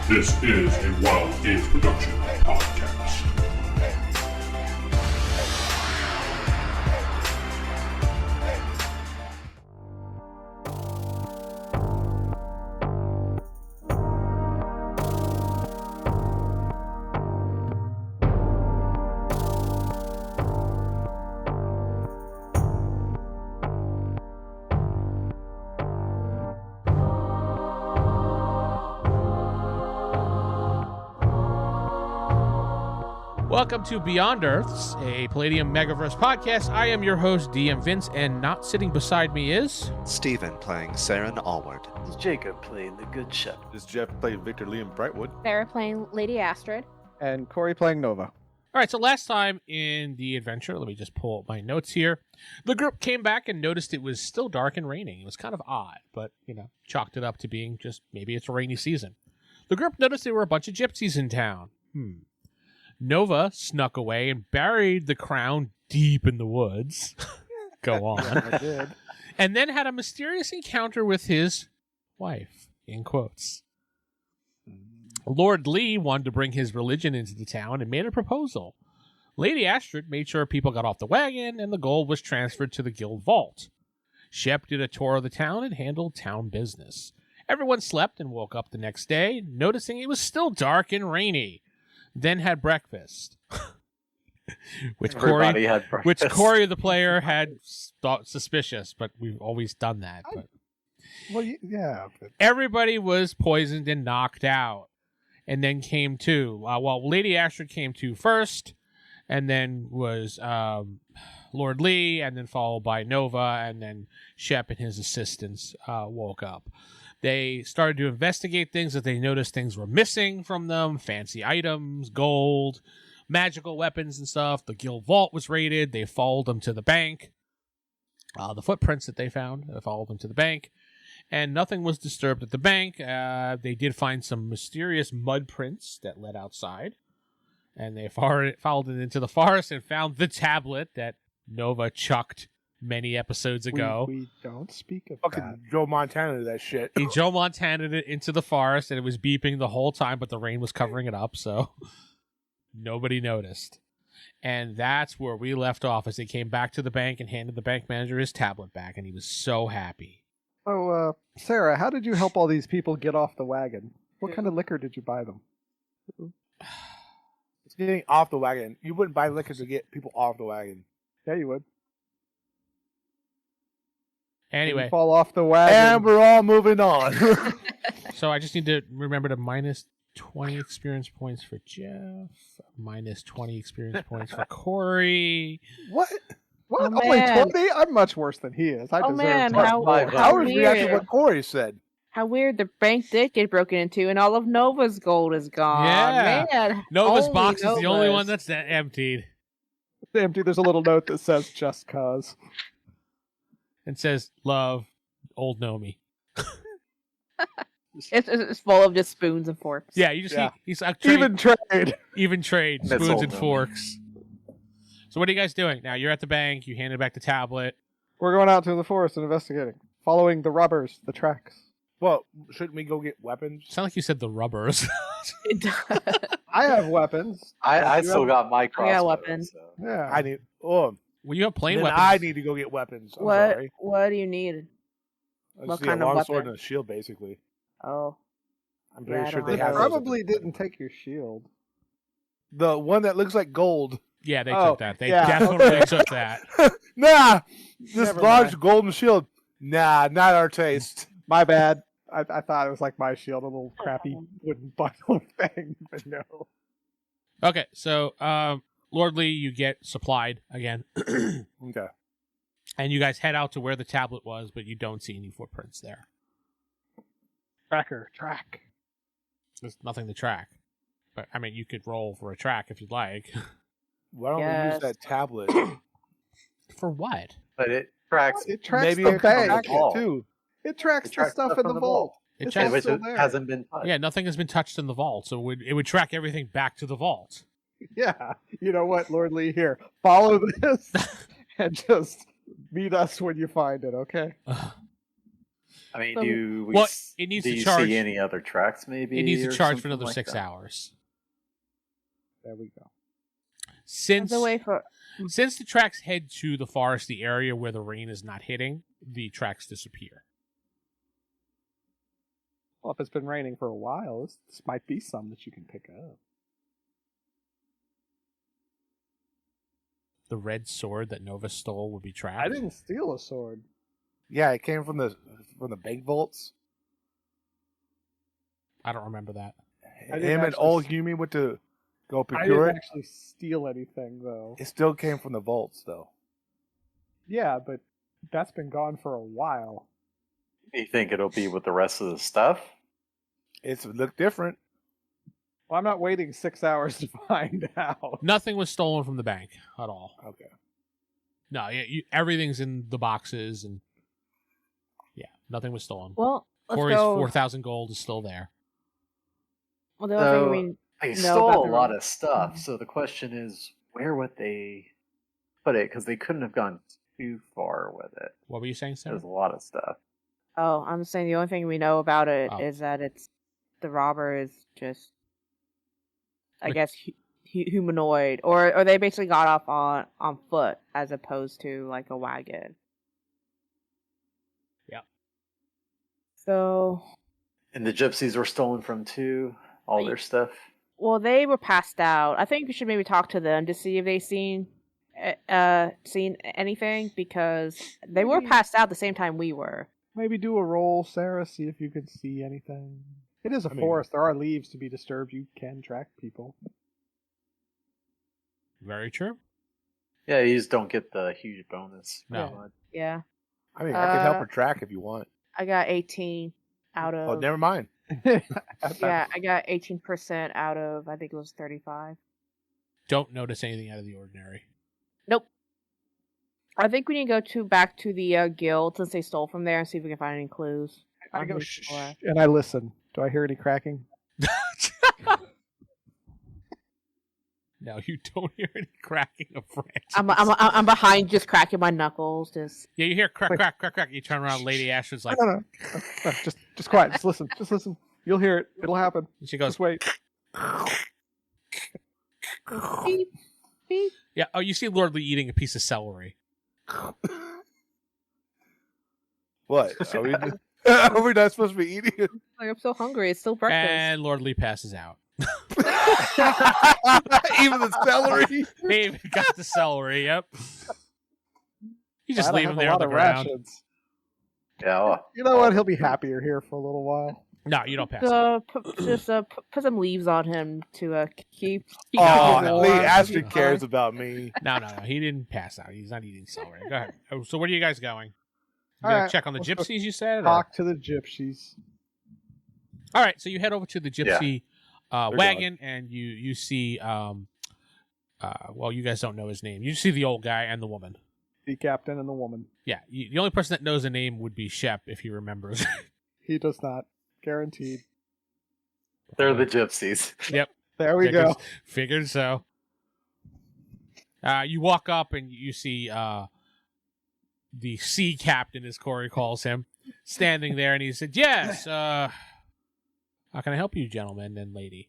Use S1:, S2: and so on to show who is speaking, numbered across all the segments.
S1: This is a Wild Games Production podcast.
S2: Welcome to Beyond Earths, a Palladium Megaverse podcast. I am your host, DM Vince, and not sitting beside me is...
S3: Steven playing Saren Allward.
S4: This is Jacob playing the Good Shepherd.
S5: This is Jeff playing Victor Liam Brightwood.
S6: Sarah playing Lady Astrid.
S7: And Corey playing Nova.
S2: All right, so last time in the adventure, let me just pull up my notes here. The group came back and noticed it was still dark and raining. It was kind of odd, but, chalked it up to being just maybe it's a rainy season. The group noticed there were a bunch of gypsies in town. Nova snuck away and buried the crown deep in the woods. Go on.
S7: I did.
S2: And then had a mysterious encounter with his wife, in quotes. Lord Lee wanted to bring his religion into the town and made a proposal. Lady Astrid made sure people got off the wagon and the gold was transferred to the guild vault. Shep did a tour of the town and handled town business. Everyone slept and woke up the next day, noticing it was still dark and rainy. Then had breakfast, which Corey, the player, had thought suspicious, but we've always done that. But everybody was poisoned and knocked out, and then came to. Lady Astrid came to first, and then was Lord Lee, and then followed by Nova, and then Shep and his assistants woke up. They started to investigate things that they noticed things were missing from them, fancy items, gold, magical weapons and stuff. The guild vault was raided. They followed them to the bank. The footprints that they found, they followed them to the bank. And nothing was disturbed at the bank. They did find some mysterious mud prints that led outside. And they followed it into the forest and found the tablet that Nova chucked many episodes ago.
S7: We don't speak of
S5: Fucking
S7: that.
S5: Joe Montana that shit.
S2: He Joe Montana it into the forest, and it was beeping the whole time, but the rain was covering it up, so nobody noticed. And that's where we left off, as they came back to the bank and handed the bank manager his tablet back, and he was so happy.
S7: So, Sarah, how did you help all these people get off the wagon? What kind of liquor did you buy them?
S5: It's getting off the wagon. You wouldn't buy liquor to get people off the wagon.
S7: Yeah, you would.
S2: Anyway.
S7: You fall off the wagon.
S5: And we're all moving on.
S2: So I just need to remember to minus 20 experience points for Jeff, minus 20 experience points for Corey.
S7: What?
S6: Oh,
S7: Only
S6: man.
S7: 20? I'm much worse than he is. I deserve
S6: man,
S7: much
S6: how-
S7: more.
S6: how
S5: was reacting
S6: weird.
S5: what Corey said.
S6: How weird, the bank did get broken into and all of Nova's gold is gone.
S2: Yeah.
S6: Man,
S2: Nova's
S6: only
S2: box is the only
S6: Nova's.
S2: one that's emptied.
S7: It's empty. There's a little note that says "just cause."
S2: And says, love, old Nomi.
S6: It's full of just spoons and forks.
S2: Yeah, you just
S7: Yeah.
S2: he's like
S7: Even trade.
S2: even trade,
S3: That's
S2: spoons
S3: old
S2: and
S3: Nomi.
S2: forks. So what are you guys doing? Now you're at the bank, you handed back the tablet.
S7: We're going out to the forest and investigating, following the robbers, the tracks.
S5: Well, shouldn't we go get weapons?
S2: Sound like you said the rubbers.
S6: It does.
S7: I have weapons.
S4: I
S7: You
S4: still
S7: have-
S4: got my crossbow.
S6: weapons.
S4: So.
S7: Yeah.
S5: I need. Oh,
S2: Well, you have plain
S5: then
S2: weapons.
S5: I need to go get weapons. I'm
S6: what
S5: sorry.
S6: What do you need?
S5: I
S6: what
S5: just need
S6: kind
S5: a
S6: of
S5: long sword
S6: weapon?
S5: and a shield, basically.
S6: Oh.
S5: I'm
S6: Yeah,
S5: pretty
S6: I
S5: sure
S6: don't
S5: they
S7: They
S6: have
S5: have
S6: those.
S5: those.
S7: probably didn't take your shield.
S5: The one that looks like gold.
S2: Yeah, they
S7: Oh,
S2: took that. They
S7: yeah,
S2: definitely
S7: okay.
S2: took that.
S5: Nah, this
S7: Never
S5: large
S7: mind.
S5: golden shield. Nah, not our taste.
S7: My bad. I thought it was like my shield, a little crappy wooden bundle thing, but no.
S2: Okay, so Lord Lee, you get supplied again.
S5: Okay.
S2: And you guys head out to where the tablet was, but you don't see any footprints there.
S7: Track.
S2: There's nothing to track. But, I mean, you could roll for a track if you'd like.
S5: Why don't we
S6: Yes.
S5: use that tablet?
S2: For what?
S4: But it tracks.
S7: It tracks
S5: Maybe
S7: the
S5: it can
S7: bank.
S5: track it too.
S7: It tracks
S4: It
S7: the
S4: tracks
S7: stuff
S4: stuff
S7: in
S4: from
S7: the
S4: the
S7: vault.
S2: It
S7: It's
S2: checks-
S7: all
S4: which
S7: still
S4: it
S7: there.
S4: hasn't been touched.
S2: Yeah, nothing has been touched in the vault, so it would track everything back to the vault.
S7: Yeah. You know what, Lord Lee? Here, follow this and just meet us when you find it, okay?
S4: I mean,
S6: So-
S2: Well, it needs
S4: do
S2: to
S4: you
S2: charge.
S4: see any other tracks? Maybe
S2: It needs to
S4: or
S2: charge for
S4: something
S2: another
S4: like
S2: 6
S4: that?
S2: hours.
S7: There we go.
S2: Since
S6: There's a way for.
S2: since the tracks head to the foresty area where the rain is not hitting, the tracks disappear.
S7: Well, if it's been raining for a while, this might be some that you can pick up.
S2: The red sword that Nova stole would be tracked.
S7: I didn't steal a sword.
S5: Yeah, it came from the bank vaults.
S2: I don't remember that.
S7: I didn't
S5: Him and
S7: actually
S5: old
S7: s-
S5: Yumi went to go
S7: I
S5: procure
S7: didn't
S5: it.
S7: actually steal anything, though.
S5: It still came from the vaults, though.
S7: Yeah, but that's been gone for a while.
S4: You think it'll be with the rest of the stuff?
S5: It's look different.
S7: Well, I'm not waiting 6 hours to find out.
S2: Nothing was stolen from the bank at all.
S5: Okay.
S2: No, everything's in the boxes, and yeah, nothing was stolen.
S6: Well, let's
S2: Corey's
S6: go.
S2: 4,000 gold is still there.
S6: Well, the only
S4: So-
S6: thing
S4: They
S6: know about
S4: stole a
S6: the
S4: lot
S6: room.
S4: of stuff, so the question is, where would they put it? Because they couldn't have gone too far with it.
S2: What were you saying, Sarah?
S4: There's a lot of stuff.
S6: Oh, I'm saying the only thing we know about it is
S2: Oh.
S6: that it's the robber is just, I
S2: Like-
S6: guess, humanoid, or they basically got off on foot as opposed to like a wagon.
S2: Yeah.
S6: So,
S4: And the gypsies were stolen from too, all their stuff.
S6: well, they were passed out. I think we should maybe talk to them to see if they seen anything, because they were
S7: Maybe-
S6: passed out the same time we were.
S7: Maybe do a roll, Sarah, see if you can see anything. It is a
S5: I mean-
S7: forest. There are leaves to be disturbed. You can track people.
S2: Very true.
S4: Yeah, you just don't get the huge bonus.
S2: No.
S6: Yeah,
S5: I mean, I can help
S6: Uh,
S5: her track if you want.
S6: I got 18 out of.
S5: Oh, never mind.
S6: Yeah, I got 18% out of, I think it was 35.
S2: Don't notice anything out of the ordinary.
S6: Nope. I think we need to go back to the guild since they stole from there and see if we can find any clues.
S7: I
S6: on
S7: go
S6: who's
S7: shh,
S6: for.
S7: and I listen. Do I hear any cracking?
S2: No, you don't hear any cracking of branches.
S6: I'm behind, just cracking my knuckles. Just
S2: Yeah, you hear crack, crack, crack, crack. You turn around, Lady Ashford's like,
S7: No. Just quiet. Just listen. Just listen. You'll hear it. It'll happen.
S2: she goes,
S7: Just wait.
S6: beep, beep.
S2: yeah. Oh, you see Lord Lee eating a piece of celery.
S5: What? Are we, are we not supposed to be eating it?
S6: Like, I'm so hungry. It's still breakfast.
S2: And Lord Lee passes out.
S5: Even the celery?
S2: He even got the celery, yep. You just
S7: Glad I
S2: leave
S7: have
S2: him
S7: a
S2: there on
S7: lot
S2: the
S7: of
S2: ground.
S7: rations.
S4: Yeah, well,
S7: You know what? He'll be happier here for a little while.
S2: No, you don't pass out.
S6: Put some leaves on him to keep.
S5: Oh,
S6: him
S5: Lee
S6: warm.
S5: Astrid
S6: Keep
S5: cares
S6: him
S5: about me.
S2: No. He didn't pass out. He's not eating celery. Go ahead. Oh, so where are you guys going? You
S7: All
S2: gonna
S7: right,
S2: check on the
S7: let's go
S2: gypsies, you said? or-
S7: Talk to the gypsies.
S2: All right, so you head over to the gypsy
S5: They're
S2: wagon, and you see, well, you guys don't know his name. You see the old guy and the woman.
S7: The captain and the woman.
S2: Yeah, the only person that knows the name would be Shep if he remembers.
S7: He does not. Guaranteed.
S4: they're the gypsies.
S2: Yep,
S7: There we go.
S2: Figured so. You walk up and you see the sea captain, as Corey calls him, standing there, and he said, "Yes, how can I help you, gentlemen and lady?"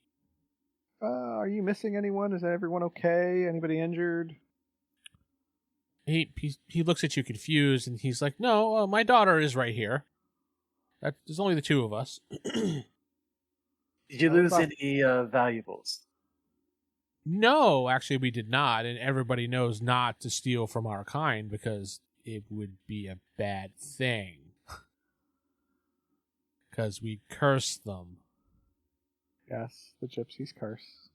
S7: Are you missing anyone? Is everyone okay? Anybody injured?
S2: He looks at you confused, and he's like, "No, my daughter is right here. There's only the two of us."
S4: Did you
S7: Oh,
S4: lose
S7: fuck.
S4: any valuables?
S2: No, actually, we did not, and everybody knows not to steal from our kind because it would be a bad thing. Because we curse them.
S7: Yes, the gypsies curse.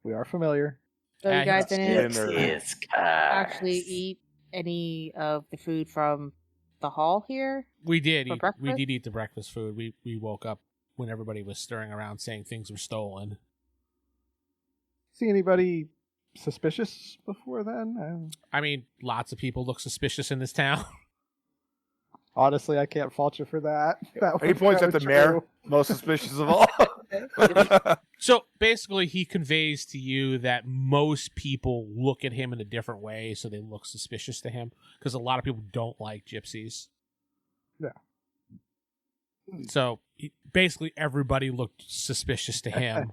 S7: We are familiar.
S6: So you guys didn't
S5: Dinner.
S4: Yes,
S6: actually eat any of the food from the hall here?
S2: We did
S6: For
S2: eat. We
S6: breakfast?
S2: did eat the breakfast food. We woke up when everybody was stirring around saying things were stolen.
S7: See anybody suspicious before then?
S2: I mean, lots of people look suspicious in this town.
S7: Honestly, I can't fault you for that. That
S5: He
S7: was
S5: points at
S7: kinda
S5: the mayor,
S7: true.
S5: most suspicious of all.
S2: So basically, he conveys to you that most people look at him in a different way, so they look suspicious to him. Because a lot of people don't like gypsies. So basically, everybody looked suspicious to him.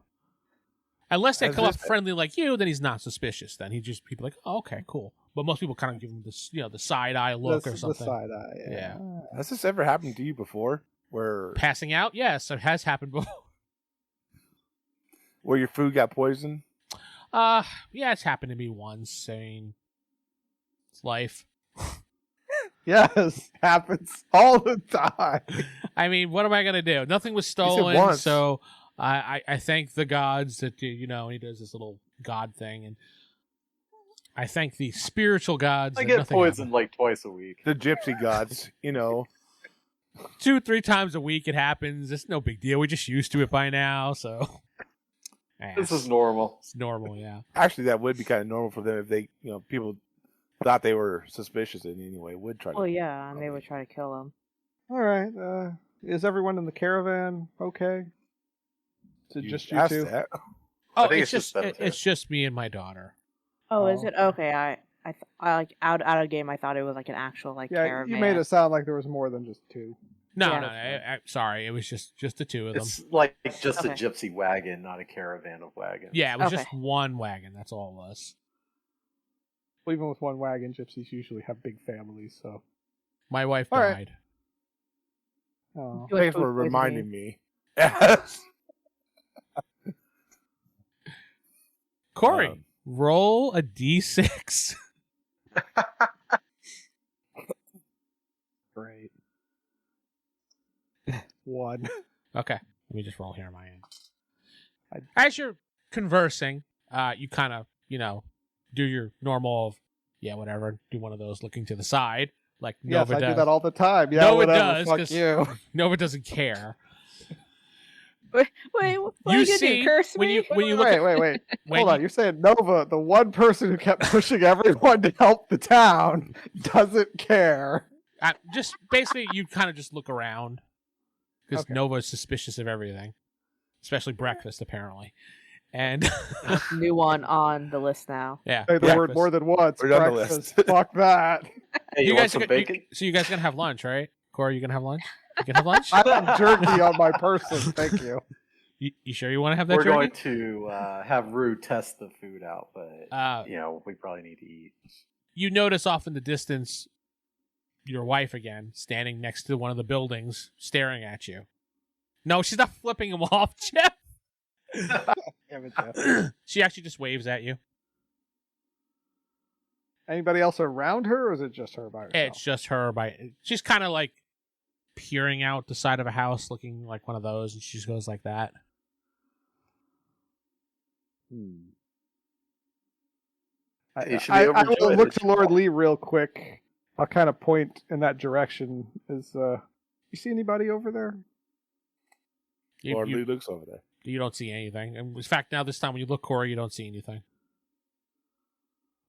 S2: Unless they
S5: As
S2: come up
S5: if-
S2: friendly like you, then he's not suspicious. Then he just people like, oh, okay, cool. But most people kind of give him this, the side eye look or
S7: The
S2: something.
S7: side eye.
S2: Yeah.
S5: Has this ever happened to you before? Where
S2: Passing out, yes, it has happened before.
S5: your food got poisoned?
S2: Yeah, it's happened to me once. I mean, it's life.
S7: Yes, happens all the time.
S2: I mean, what am I gonna do? Nothing was stolen,
S5: once.
S2: so I thank the gods that he does this little god thing, and I thank the spiritual gods.
S4: I
S2: that
S4: get
S2: nothing
S4: poisoned
S2: happened.
S4: like twice a week.
S5: The gypsy gods,
S2: 2-3 times a week. It happens. It's no big deal. We're just used to it by now, so
S4: This is normal.
S2: it's normal. Yeah.
S5: Actually, that would be kind of normal for them if they, people thought they were suspicious in any way, would try to.
S6: Well, yeah, and they would try to kill him.
S7: All right. Is everyone in the caravan okay? Is it just you
S5: asked
S7: two?
S5: that.
S2: Oh,
S4: think
S2: it's
S4: it's just
S2: just
S4: them two.
S2: it's just me and my daughter.
S6: Oh, is
S7: Oh.
S6: it? Okay, I like out of game. I thought it was like an actual
S7: Yeah,
S6: caravan.
S7: you made it sound like there was more than just two.
S2: No,
S6: Yeah.
S2: no, sorry. It was just the two of them.
S4: It's like just a
S6: Okay.
S4: gypsy wagon, not a caravan of wagons.
S2: Yeah, it was just
S6: Okay.
S2: one wagon. That's all it was.
S7: Well, even with one wagon, gypsies usually have big families. So,
S2: My wife
S7: All right.
S2: died.
S7: oh.
S6: With
S5: Thanks for
S6: food poisoning.
S5: reminding me. Yes.
S2: Corey,
S5: Um,
S2: roll a d6.
S7: Great. One.
S2: Okay, let me just roll here on my end.
S7: I-
S2: As you're conversing, you kind of, do your normal, whatever, do one of those looking to the side, like
S7: Yes,
S2: Nova
S7: I
S2: does.
S7: do that all the time. Yeah,
S2: No, it
S7: whatever.
S2: does,
S7: Fuck
S2: 'cause-
S7: you.
S2: Nova doesn't care.
S6: Wait, what are you
S2: You
S6: gonna
S2: see,
S6: do? Curse
S2: when
S6: me?
S2: you look
S7: Wait,
S2: at,
S7: wait, wait.
S2: when
S7: Hold on.
S2: you-
S7: You're saying Nova, the one person who kept pushing everyone to help the town, doesn't care.
S2: just basically, you kind of just look around because
S7: Okay.
S2: Nova is suspicious of everything, especially breakfast, apparently. And
S6: New one on the list now.
S2: yeah,
S7: Say the word
S2: breakfast.
S7: more than once.
S5: We're on the
S7: Breakfast.
S5: list.
S7: Fuck that.
S4: Hey, you, want some
S2: are
S4: bacon?
S2: so you guys gonna have lunch, right? Corey, you gonna have lunch? You gonna have lunch?
S7: I have jerky on my person. Thank you.
S2: You sure you want to have that
S4: We're
S2: jerky?
S4: going to have Rue test the food out, but
S2: Uh,
S4: we probably need to eat.
S2: you notice off in the distance your wife again, standing next to one of the buildings, staring at you. No, she's not flipping him off, Jeff.
S7: Damn it, Jeff.
S2: She actually just waves at you.
S7: Anybody else around her, or is it just her by herself?
S2: It's just her she's kind of like peering out the side of a house, looking like one of those, and she just goes like that.
S4: You should be
S7: I will
S4: overjoyed
S7: look
S4: that
S7: to
S4: you
S7: Lord
S4: won.
S7: Lee real quick. I'll kind of point in that direction. You see anybody over there?
S5: Lord
S2: You
S5: Lee looks over there.
S2: you don't see anything. In fact, now this time when you look, Corey, you don't see anything.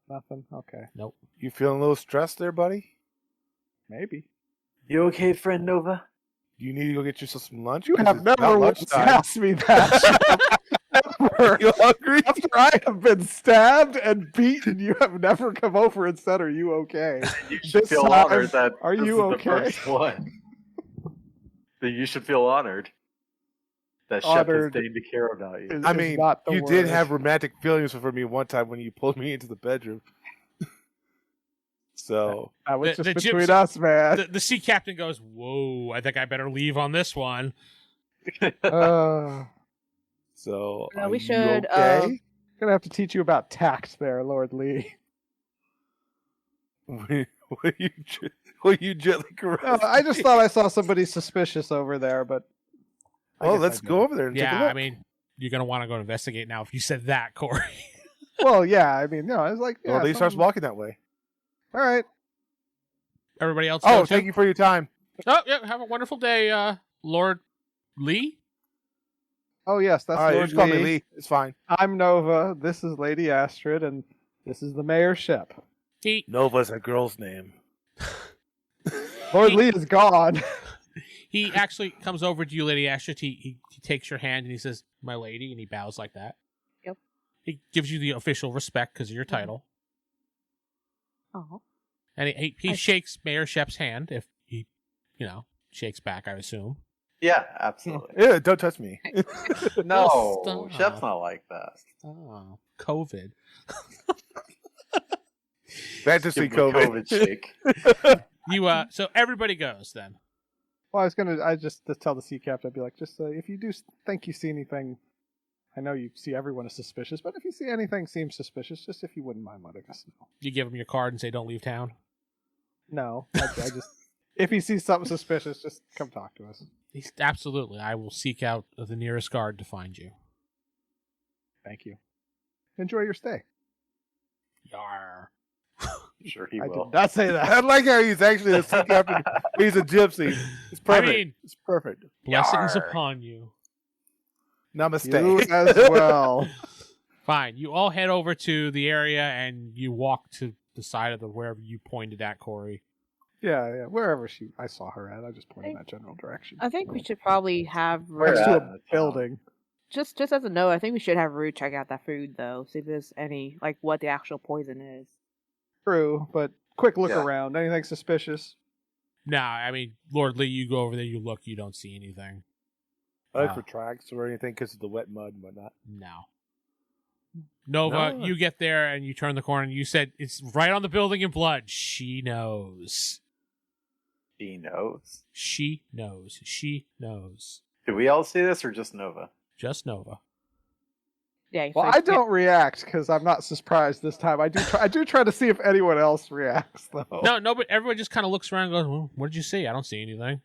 S7: Nothing. Okay,
S2: Nope.
S5: You feeling a little stressed there, buddy?
S7: maybe.
S4: You okay, friend Nova?
S5: Do you need to go get yourself some lunch?
S7: You
S5: 'Cause
S7: have
S5: it's
S7: never
S5: about
S7: once
S5: lunchtime.
S7: asked me that. Never.
S5: You hungry?
S7: After I have been stabbed and beaten, you have never come over and said, "Are you okay?"
S4: You should
S7: This
S4: feel
S7: time,
S4: honored that
S7: are
S4: this
S7: you
S4: is the
S7: okay?
S4: first one. That you should feel honored that Shep has
S7: Honored.
S4: deigned to care about you.
S7: Is-
S5: I
S7: is
S5: mean,
S7: not the
S5: you did
S7: word.
S5: have romantic feelings for me one time when you pulled me into the bedroom. So
S7: That was
S2: The-
S7: just
S2: the
S7: between
S2: gypsy-
S7: us, man.
S2: The sea captain goes, "Whoa! I think I better leave on this one."
S5: So
S6: No,
S5: are
S6: we
S5: you
S6: should,
S5: Okay?
S7: Gonna have to teach you about tact, there, Lord Lee.
S5: Will you gently caress?
S7: I just
S5: me?
S7: thought I saw somebody suspicious over there, but I
S5: Oh,
S7: guess
S5: let's
S7: I
S5: go
S7: didn't.
S5: over there and take a
S2: Yeah,
S5: look.
S2: I mean, you're gonna want to go investigate now if you said that, Corey.
S7: Well, yeah, I mean, no, I was like, yeah,
S5: Lord Lee starts
S7: something-
S5: walking that way.
S7: All right.
S2: Everybody else.
S5: Oh,
S2: go
S5: thank
S2: too?
S5: you for your time.
S2: Oh, yeah. Have a wonderful day, Lord Lee.
S7: Oh yes, that's
S5: All right, you
S7: Lord
S5: just call
S7: Lee.
S5: me Lee. It's fine.
S7: I'm Nova. This is Lady Astrid, and this is the Mayor Shep.
S2: He
S5: Nova's a girl's name.
S7: Lord Lee is gone.
S2: he actually comes over to you, Lady Astrid. He takes your hand and he says, "My lady," and he bows like that.
S6: Yep.
S2: He gives you the official respect because of your title,
S6: Oh,
S2: and he
S6: I-
S2: shakes Mayor Shep's hand if he, shakes back. I assume.
S4: Yeah, absolutely.
S5: Yeah, don't touch me.
S4: No,
S2: Stop.
S4: Chef's not like that. No,
S2: Stop.
S4: Chef's not like that.
S2: Oh, COVID.
S5: Fantasy
S4: Give him a
S5: COVID.
S4: shake.
S2: You so everybody goes then.
S7: Well, I just to tell the sea captain, I'd be like, just if you do think you see anything, I know you see everyone as suspicious, but if you see anything seems suspicious, just if you wouldn't mind letting us know.
S2: You give him your card and say, "Don't leave town."
S7: No, I just if he sees something suspicious, just come talk to us.
S2: Absolutely. I will seek out the nearest guard to find you.
S7: Thank you. Enjoy your stay.
S2: Yar.
S4: Sure he
S7: I
S4: will.
S7: did not say that.
S5: I like how he's actually a sea captain. He's a gypsy. It's perfect.
S2: I mean,
S5: it's perfect.
S2: blessings
S4: Yar.
S2: upon you.
S5: Namaste.
S7: You as well.
S2: Fine. You all head over to the area and you walk to the side of the wherever you pointed at, Corey.
S7: Yeah, wherever I saw her at, I just pointed in that general direction.
S6: I think we should probably have
S4: Where
S7: Next
S6: Rue,
S7: to
S4: at?
S7: a building.
S6: just as a note. I think we should have Rue check out that food though, see if there's any like what the actual poison is.
S7: True, but quick look
S4: Yeah.
S7: around. Anything suspicious?
S2: Nah, I mean, Lord Lee, you go over there, you look, you don't see anything.
S5: I look for tracks or anything because of the wet mud and whatnot.
S2: No. Nova,
S5: No.
S2: you get there and you turn the corner and you said it's right on the building in blood. She knows.
S4: He knows.
S2: She knows. She knows.
S4: Do we all see this or just Nova?
S2: Just Nova.
S6: Yeah.
S7: Well,
S6: so
S7: I don't react because I'm not surprised this time. I do try to see if anyone else reacts though.
S2: No, but everyone just kind of looks around and goes, well, what did you see? I don't see anything.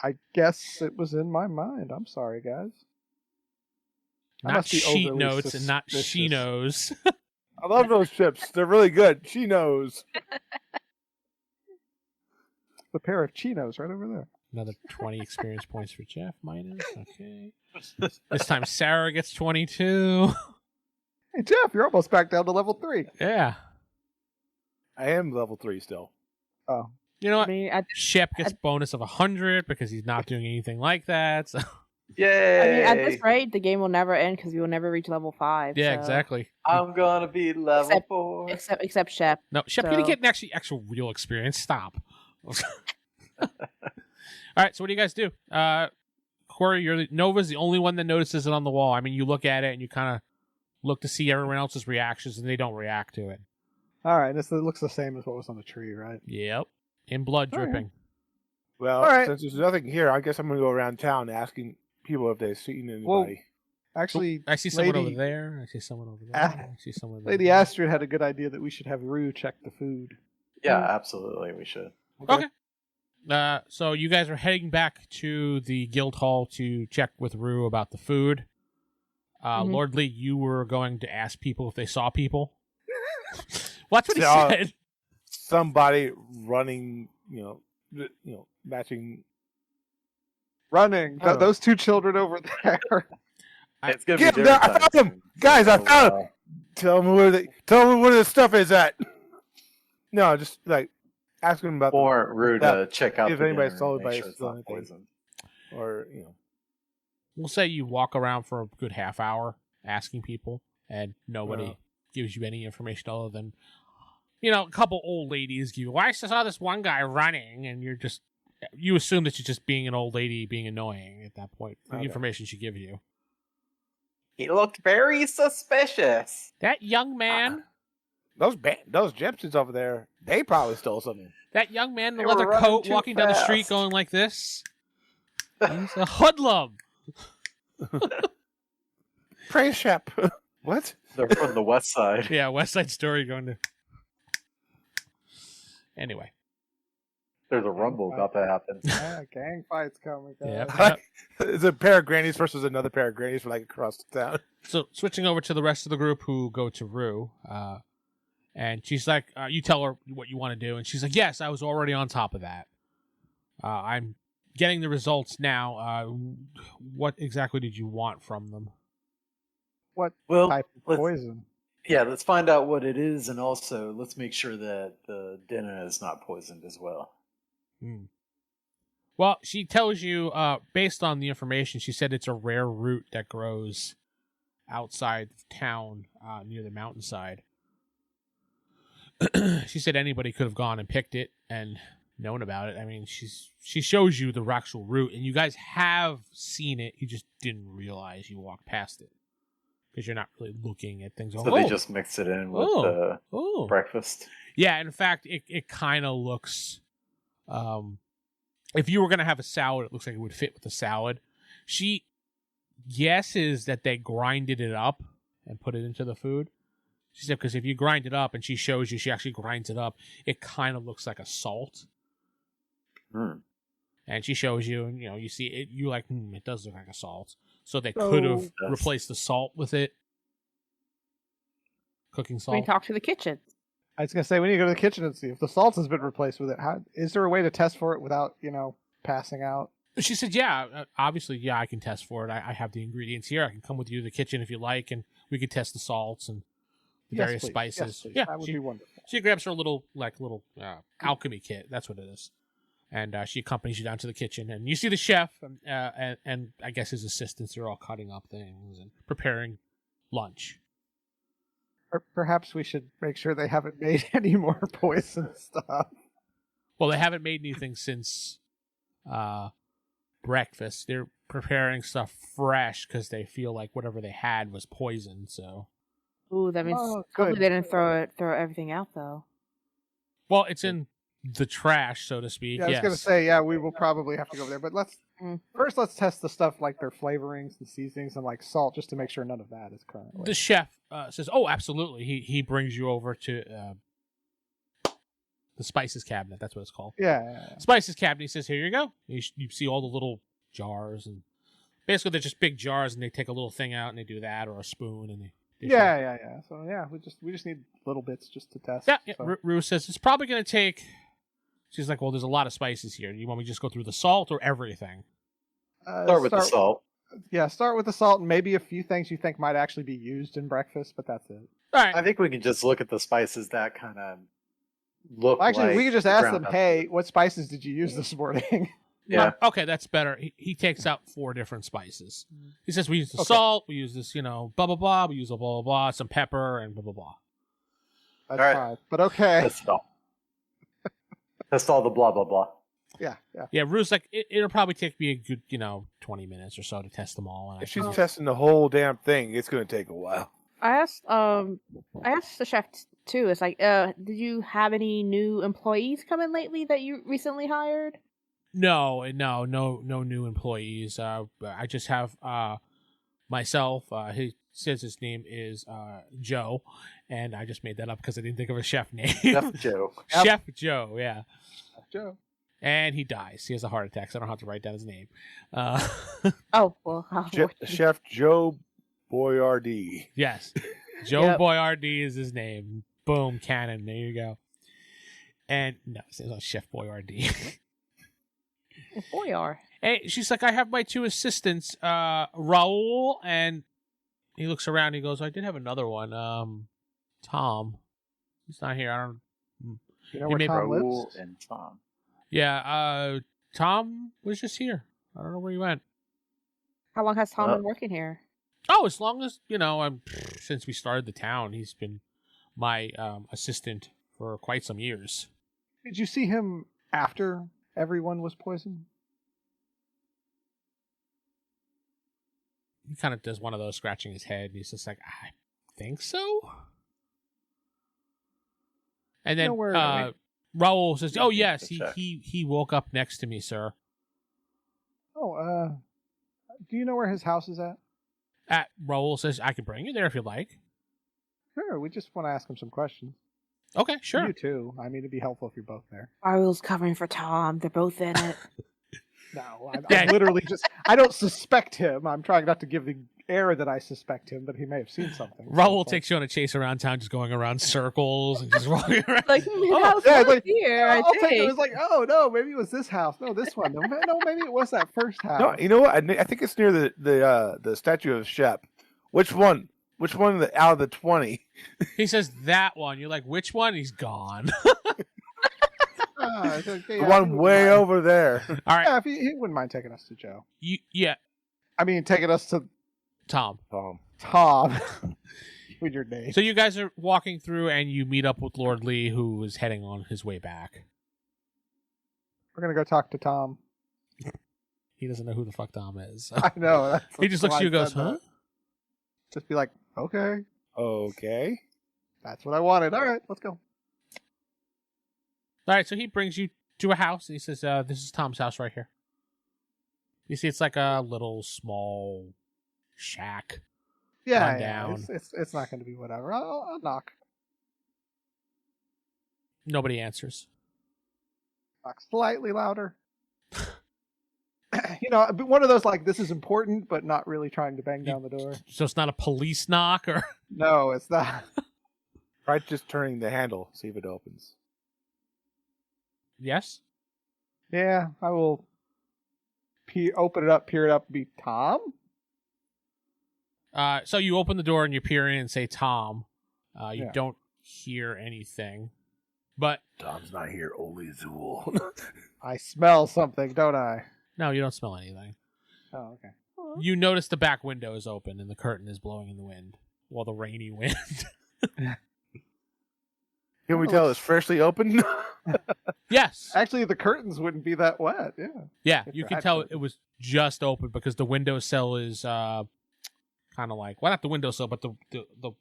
S7: I guess it was in my mind. I'm sorry, guys. I
S2: Not
S7: must be
S2: sheet
S7: overly
S2: notes and not she
S7: suspicious.
S2: knows.
S5: I love those chips. They're really good. She knows.
S7: The pair of chinos right over there.
S2: Another 20 experience points for Jeff. Minus. Okay. This time Sarah gets 22.
S7: Hey Jeff, you're almost back down to level 3.
S2: Yeah.
S5: I am level 3 still.
S7: Oh,
S2: You know
S6: I
S2: what?
S6: mean,
S2: Shep gets bonus of 100 because he's not doing anything like that. So.
S4: Yay!
S6: at this rate, the game will never end because we will never reach level 5.
S2: Yeah,
S6: so-
S2: exactly.
S4: I'm gonna be level
S6: Except-
S4: 4.
S6: Except Shep.
S2: No, Shep, you
S6: So-
S2: didn't get actual real experience. Stop. All right, so what do you guys do? Corey, Nova's the only one that notices it on the wall. I mean, you look at it and you kind of look to see everyone else's reactions, and they don't react to it.
S7: all right. It looks the same as what was on the tree, right?
S2: Yep. In blood
S7: All right.
S2: dripping.
S5: Well,
S7: All right.
S5: since there's nothing here, I guess I'm going to go around town asking people if they've seen anybody.
S7: Well, Actually,
S2: I see someone
S7: Lady-
S2: over there. I see someone over there.
S7: Ah.
S2: I see someone over
S7: Lady
S2: there.
S7: Astrid had a good idea that we should have Rue check the food.
S4: Yeah, absolutely, we should.
S2: Okay. So you guys are heading back to the guild hall to check with Rue about the food.
S6: Mhm.
S2: Lord Lee, you were going to ask people if they saw people. Well, that's what he
S5: Yeah.
S2: said.
S5: Somebody running, matching.
S7: Running.
S5: Oh.
S7: Those two children over there.
S4: It's gonna
S5: Get
S4: be
S5: him there,
S4: dinner
S5: I
S4: time
S5: found him!
S4: soon.
S5: Guys, I
S4: So,
S5: found him! Tell me where the stuff is at. No, just like asking them about
S4: Or Rue to check out
S5: if
S4: the
S5: anybody
S4: dinner
S5: saw
S4: and make
S5: anybody
S4: sure it's
S5: steal
S4: not
S5: anything.
S4: poisoned.
S5: or
S2: We'll say you walk around for a good half hour asking people, and nobody
S5: Wow.
S2: gives you any information other than, a couple old ladies give you, well, I saw this one guy running, and you assume that you're just being an old lady being annoying at that point. The
S5: Okay.
S2: information she gives you.
S4: He looked very suspicious.
S2: That young man,
S5: those gypsies over there, they probably stole something.
S2: that young man in the
S4: They were
S2: leather
S4: running
S2: coat
S4: too
S2: walking down the street
S4: fast.
S2: going like this. He's a hoodlum.
S5: Praise Shep. What?
S4: They're from the west side.
S2: Yeah, West Side Story going to. Anyway.
S4: There's a rumble about to happen.
S7: Gang fights coming. Guys.
S2: Yep.
S5: It's a pair of grannies versus another pair of grannies from like across the town.
S2: So switching over to the rest of the group who go to Rue, and she's like, you tell her what you want to do, and she's like, yes, I was already on top of that. I'm getting the results now. What exactly did you want from them?
S7: What
S4: Well,
S7: type of
S4: let's-
S7: poison?
S4: Yeah, let's find out what it is, and also let's make sure that the dinner is not poisoned as well.
S2: Well, she tells you, based on the information, she said it's a rare root that grows outside of town near the mountainside. She said anybody could have gone and picked it, and known about it. I mean, she shows you the actual route, and you guys have seen it. You just didn't realize you walked past it because you're not really looking at things.
S4: So they just mixed it in with the breakfast.
S2: Yeah, in fact, it kind of looks. If you were gonna have a salad, it looks like it would fit with the salad. She guesses that they grinded it up and put it into the food. She said because if you grind it up, and she shows you, she actually grinds it up. It kind of looks like a salt. And she shows you, and you see it. You're like, it does look like a salt. So they could have replaced the salt with it. Cooking salt.
S6: We talk to the kitchen.
S7: I was gonna say we need to go to the kitchen and see if the salt has been replaced with it. Is there a way to test for it without passing out?
S2: She said, yeah, obviously, yeah, I can test for it. I have the ingredients here. I can come with you to the kitchen if you like, and we could test the salts and the various spices.
S7: Yes, please.
S2: Yeah,
S7: that would be wonderful.
S2: She grabs her little alchemy kit. That's what it is. And she accompanies you down to the kitchen, and you see the chef and I guess his assistants are all cutting up things and preparing lunch.
S7: Or perhaps we should make sure they haven't made any more poison stuff.
S2: Well, they haven't made anything since breakfast. They're preparing stuff fresh because they feel like whatever they had was poison. So,
S6: Ooh, that means hopefully they didn't throw everything out though.
S2: Well, it's in the trash, so to speak.
S7: Yeah, I was going to say, we will probably have to go over there. But let's test the stuff like their flavorings and seasonings and like salt, just to make sure none of that is currently.
S2: The chef says, "Oh, absolutely." He brings you over to the spices cabinet. That's what it's called.
S7: Yeah.
S2: Spices cabinet. He says, "Here you go." You see all the little jars, and basically they're just big jars, and they take a little thing out and they do that, or a spoon, and they.
S7: Yeah. So we just need little bits just to test.
S2: Yeah.
S7: So.
S2: Rue says it's probably going to take. She's like, well, there's a lot of spices here. Do you want me to just go through the salt or everything?
S4: Start with the salt.
S7: Yeah, start with the salt and maybe a few things you think might actually be used in breakfast, but that's it.
S2: All right.
S4: I think we can just look at the spices that kind of look
S7: Actually,
S4: like
S7: we can just ask them,
S4: ground up.
S7: hey, what spices did you use this morning?
S4: Yeah.
S2: Okay, that's better. He takes out 4 different spices. He says we use the salt, we use this, blah, blah, blah, we use a blah, blah, blah, some pepper, and blah, blah, blah.
S7: That's
S4: All right.
S7: fine. But okay.
S4: Test it all. Test all the blah, blah, blah.
S7: Yeah.
S2: Yeah, Rue's like, it'll probably take me a good, 20 minutes or so to test them all. And
S5: If she's testing the whole damn thing, it's going to take a while.
S6: I asked the chef too. It's like, did you have any new employees come in lately that you recently hired?
S2: No new employees. I just have myself. He says his name is Joe, and I just made that up because I didn't think of a chef name.
S4: Chef Joe.
S2: Chef Joe, yeah.
S7: Joe.
S2: And he dies. He has a heart attack, so I don't have to write down his name.
S6: Oh, well.
S5: Chef Joe Boyardee.
S2: Yes. Joe
S6: Yep.
S2: Boyardee is his name. Boom, canon. There you go. And no, it's not Chef Boyardee.
S6: Boyar.
S2: Hey, she's like, I have my 2 assistants, Raul, and he looks around and he goes, I did have another one, Tom. He's not here. I don't.
S7: You know where Tom lives?
S4: And Tom.
S2: Yeah, Tom was just here. I don't know where he went.
S6: How long has Tom been working here?
S2: Oh, as long as, since we started the town, he's been my assistant for quite some years.
S7: Did you see him after everyone was poisoned?
S2: He kind of does one of those scratching his head. And he's just like, I think so. And then Raul says, "Oh yes, he woke up next to me, sir."
S7: Oh, do you know where his house is at?
S2: Raul says, "I can bring you there if you like."
S7: Sure, we just want to ask him some questions.
S2: Okay, sure.
S7: You too. I mean, it'd be helpful if you're both there.
S6: Raul's covering for Tom. They're both in it.
S7: No, I'm literally I don't suspect him. I'm trying not to give the air that I suspect him, but he may have seen something.
S2: Raul takes you on a chase around town, just going around circles and just walking around.
S6: Like, house here.
S7: I'll take it. It was like, oh no, maybe it was this house. No, this one. No, maybe it was that first house.
S5: No, you know what? I think it's near the statue of Shep. Which one? Which one out of the 20?
S2: He says that one. You're like, which one? He's gone.
S5: The one way over there.
S2: All right.
S7: Yeah, if he wouldn't mind taking us to Joe.
S2: Yeah.
S7: I mean, taking us to
S2: Tom.
S7: With your name.
S2: So you guys are walking through, and you meet up with Lord Lee, who is heading on his way back.
S7: We're gonna go talk to Tom.
S2: He doesn't know who the fuck Tom is.
S7: I know.
S2: He just looks at you and goes, huh?
S7: Just be like, okay,
S5: Okay.
S7: that's what I wanted. All right, let's go.
S2: All right, so he brings you to a house. And he says, this is Tom's house right here. You see, it's like a little small shack.
S7: Yeah,
S2: Run
S7: yeah.
S2: down.
S7: It's not going to be whatever. I'll knock.
S2: Nobody answers.
S7: Knock slightly louder. But one of those like this is important, but not really trying to bang down the door.
S2: So it's not a police knock or...
S7: No, it's not.
S5: Try just turning the handle, see if it opens.
S2: Yes?
S7: Yeah, I will open it up, peer it up, be Tom?
S2: So you open the door and you peer in and say Tom. You
S7: Yeah.
S2: don't hear anything. But
S5: Tom's not here, only Zool.
S7: I smell something, don't I?
S2: no, you don't smell anything.
S7: Oh, okay.
S2: You notice the back window is open and the curtain is blowing in the wind. Well, the rainy wind.
S5: Can we tell it's freshly opened?
S2: Yes.
S7: Actually, the curtains wouldn't be that wet. Yeah.
S2: Yeah,
S7: If
S2: you
S7: they're
S2: can tell
S7: actually-
S2: it was just open because the windowsill is kind of like, well, not the windowsill, but the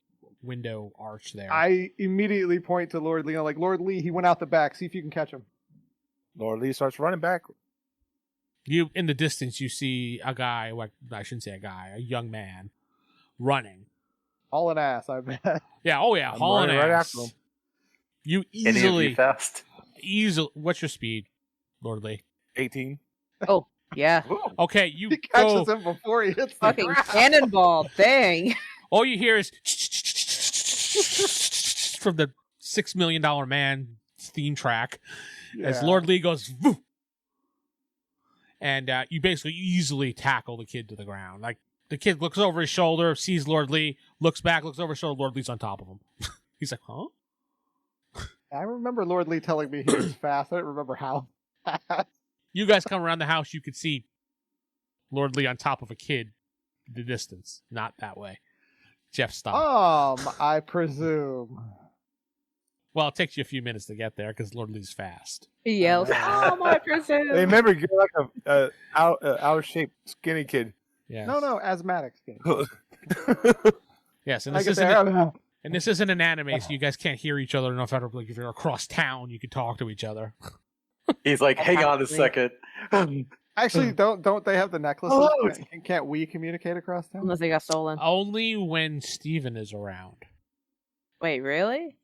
S2: window arch there.
S7: I immediately point to Lord Lee. I'm like, Lord Lee, he went out the back. See if you can catch him.
S5: Lord Lee starts running back.
S2: You in the distance, you see a guy. Well, I shouldn't say a guy, a young man, running.
S7: Hauling ass, I bet.
S2: Yeah. Oh yeah,
S5: I'm
S2: hauling
S5: running right
S2: ass.
S5: after him.
S2: You
S4: Any of
S2: easily,
S4: you fast?
S2: What's your speed, Lord Lee?
S5: 18.
S6: Oh, yeah.
S2: Okay, you
S7: He
S2: go.
S7: catches him before he hits the
S6: Fucking
S7: ground.
S6: cannonball. Dang.
S2: All you hear is from the $6 Million Man theme track as
S7: Yeah.
S2: Lord Lee goes, "Voo!" And you basically easily tackle the kid to the ground. Like the kid looks over his shoulder, sees Lord Lee, looks back, looks over his shoulder. Lord Lee's on top of him. He's like, huh?
S7: I remember Lord Lee telling me he was fast. I don't remember how fast.
S2: You guys come around the house, you could see Lord Lee on top of a kid in the distance. Not that way. Jeff stopped.
S7: I presume.
S2: Well, it takes you a few minutes to get there because Lord Lee's fast.
S6: He yells, "Oh, my presume."
S5: Hey, remember, you're like a out-shaped skinny kid.
S2: Yes.
S7: No, asthmatic skin.
S2: Yes, and
S7: I
S2: this
S7: get
S2: isn't
S7: there.
S2: and this isn't an anime, so you guys can't hear each other enough. Like if you're across town, you could talk to each other.
S4: He's like, hang on a second.
S7: Actually, don't they have the necklaces?
S4: Hello.
S7: Can't we communicate across town?
S6: Unless they got stolen.
S2: Only when Steven is around.
S6: Wait, really?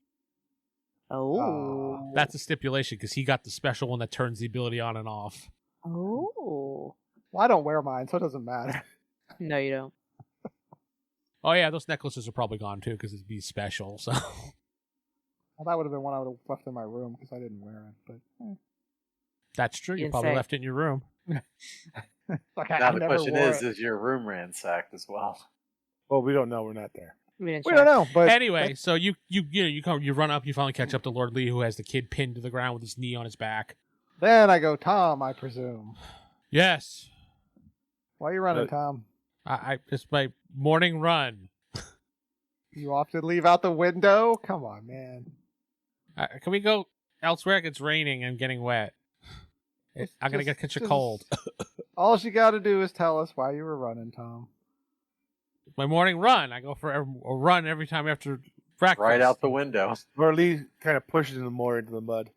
S6: Oh.
S2: That's a stipulation because he got the special one that turns the ability on and off.
S6: Oh.
S7: Well, I don't wear mine, so it doesn't matter.
S6: No, you don't.
S2: Oh yeah, those necklaces are probably gone too because it'd be special. So
S7: Well, that would have been one I would have left in my room because I didn't wear it. But
S2: that's true. You
S6: Didn't
S2: probably
S6: say.
S2: left it in your room.
S7: like,
S4: Now
S7: I
S4: the
S7: never
S4: question
S7: wore
S4: is,
S7: it.
S4: is your room ransacked as well?
S5: Well, we don't know. We're not there.
S6: We didn't
S7: We
S6: check.
S7: don't know, but
S2: Anyway, so you run up, you finally catch up to Lord Lee, who has the kid pinned to the ground with his knee on his back.
S7: then I go, Tom, I presume.
S2: Yes,
S7: Why are you running,
S5: Uh,
S7: Tom?
S2: I it's my morning run.
S7: You often leave out the window? Come on, man.
S2: Can we go elsewhere? It's raining and getting wet. I'm gonna catch a cold.
S7: All you got to do is tell us why you were running, Tom.
S2: My morning run. I go for a run every time after breakfast.
S4: Right out the window.
S5: Lord Lee kind of pushes him more into the mud.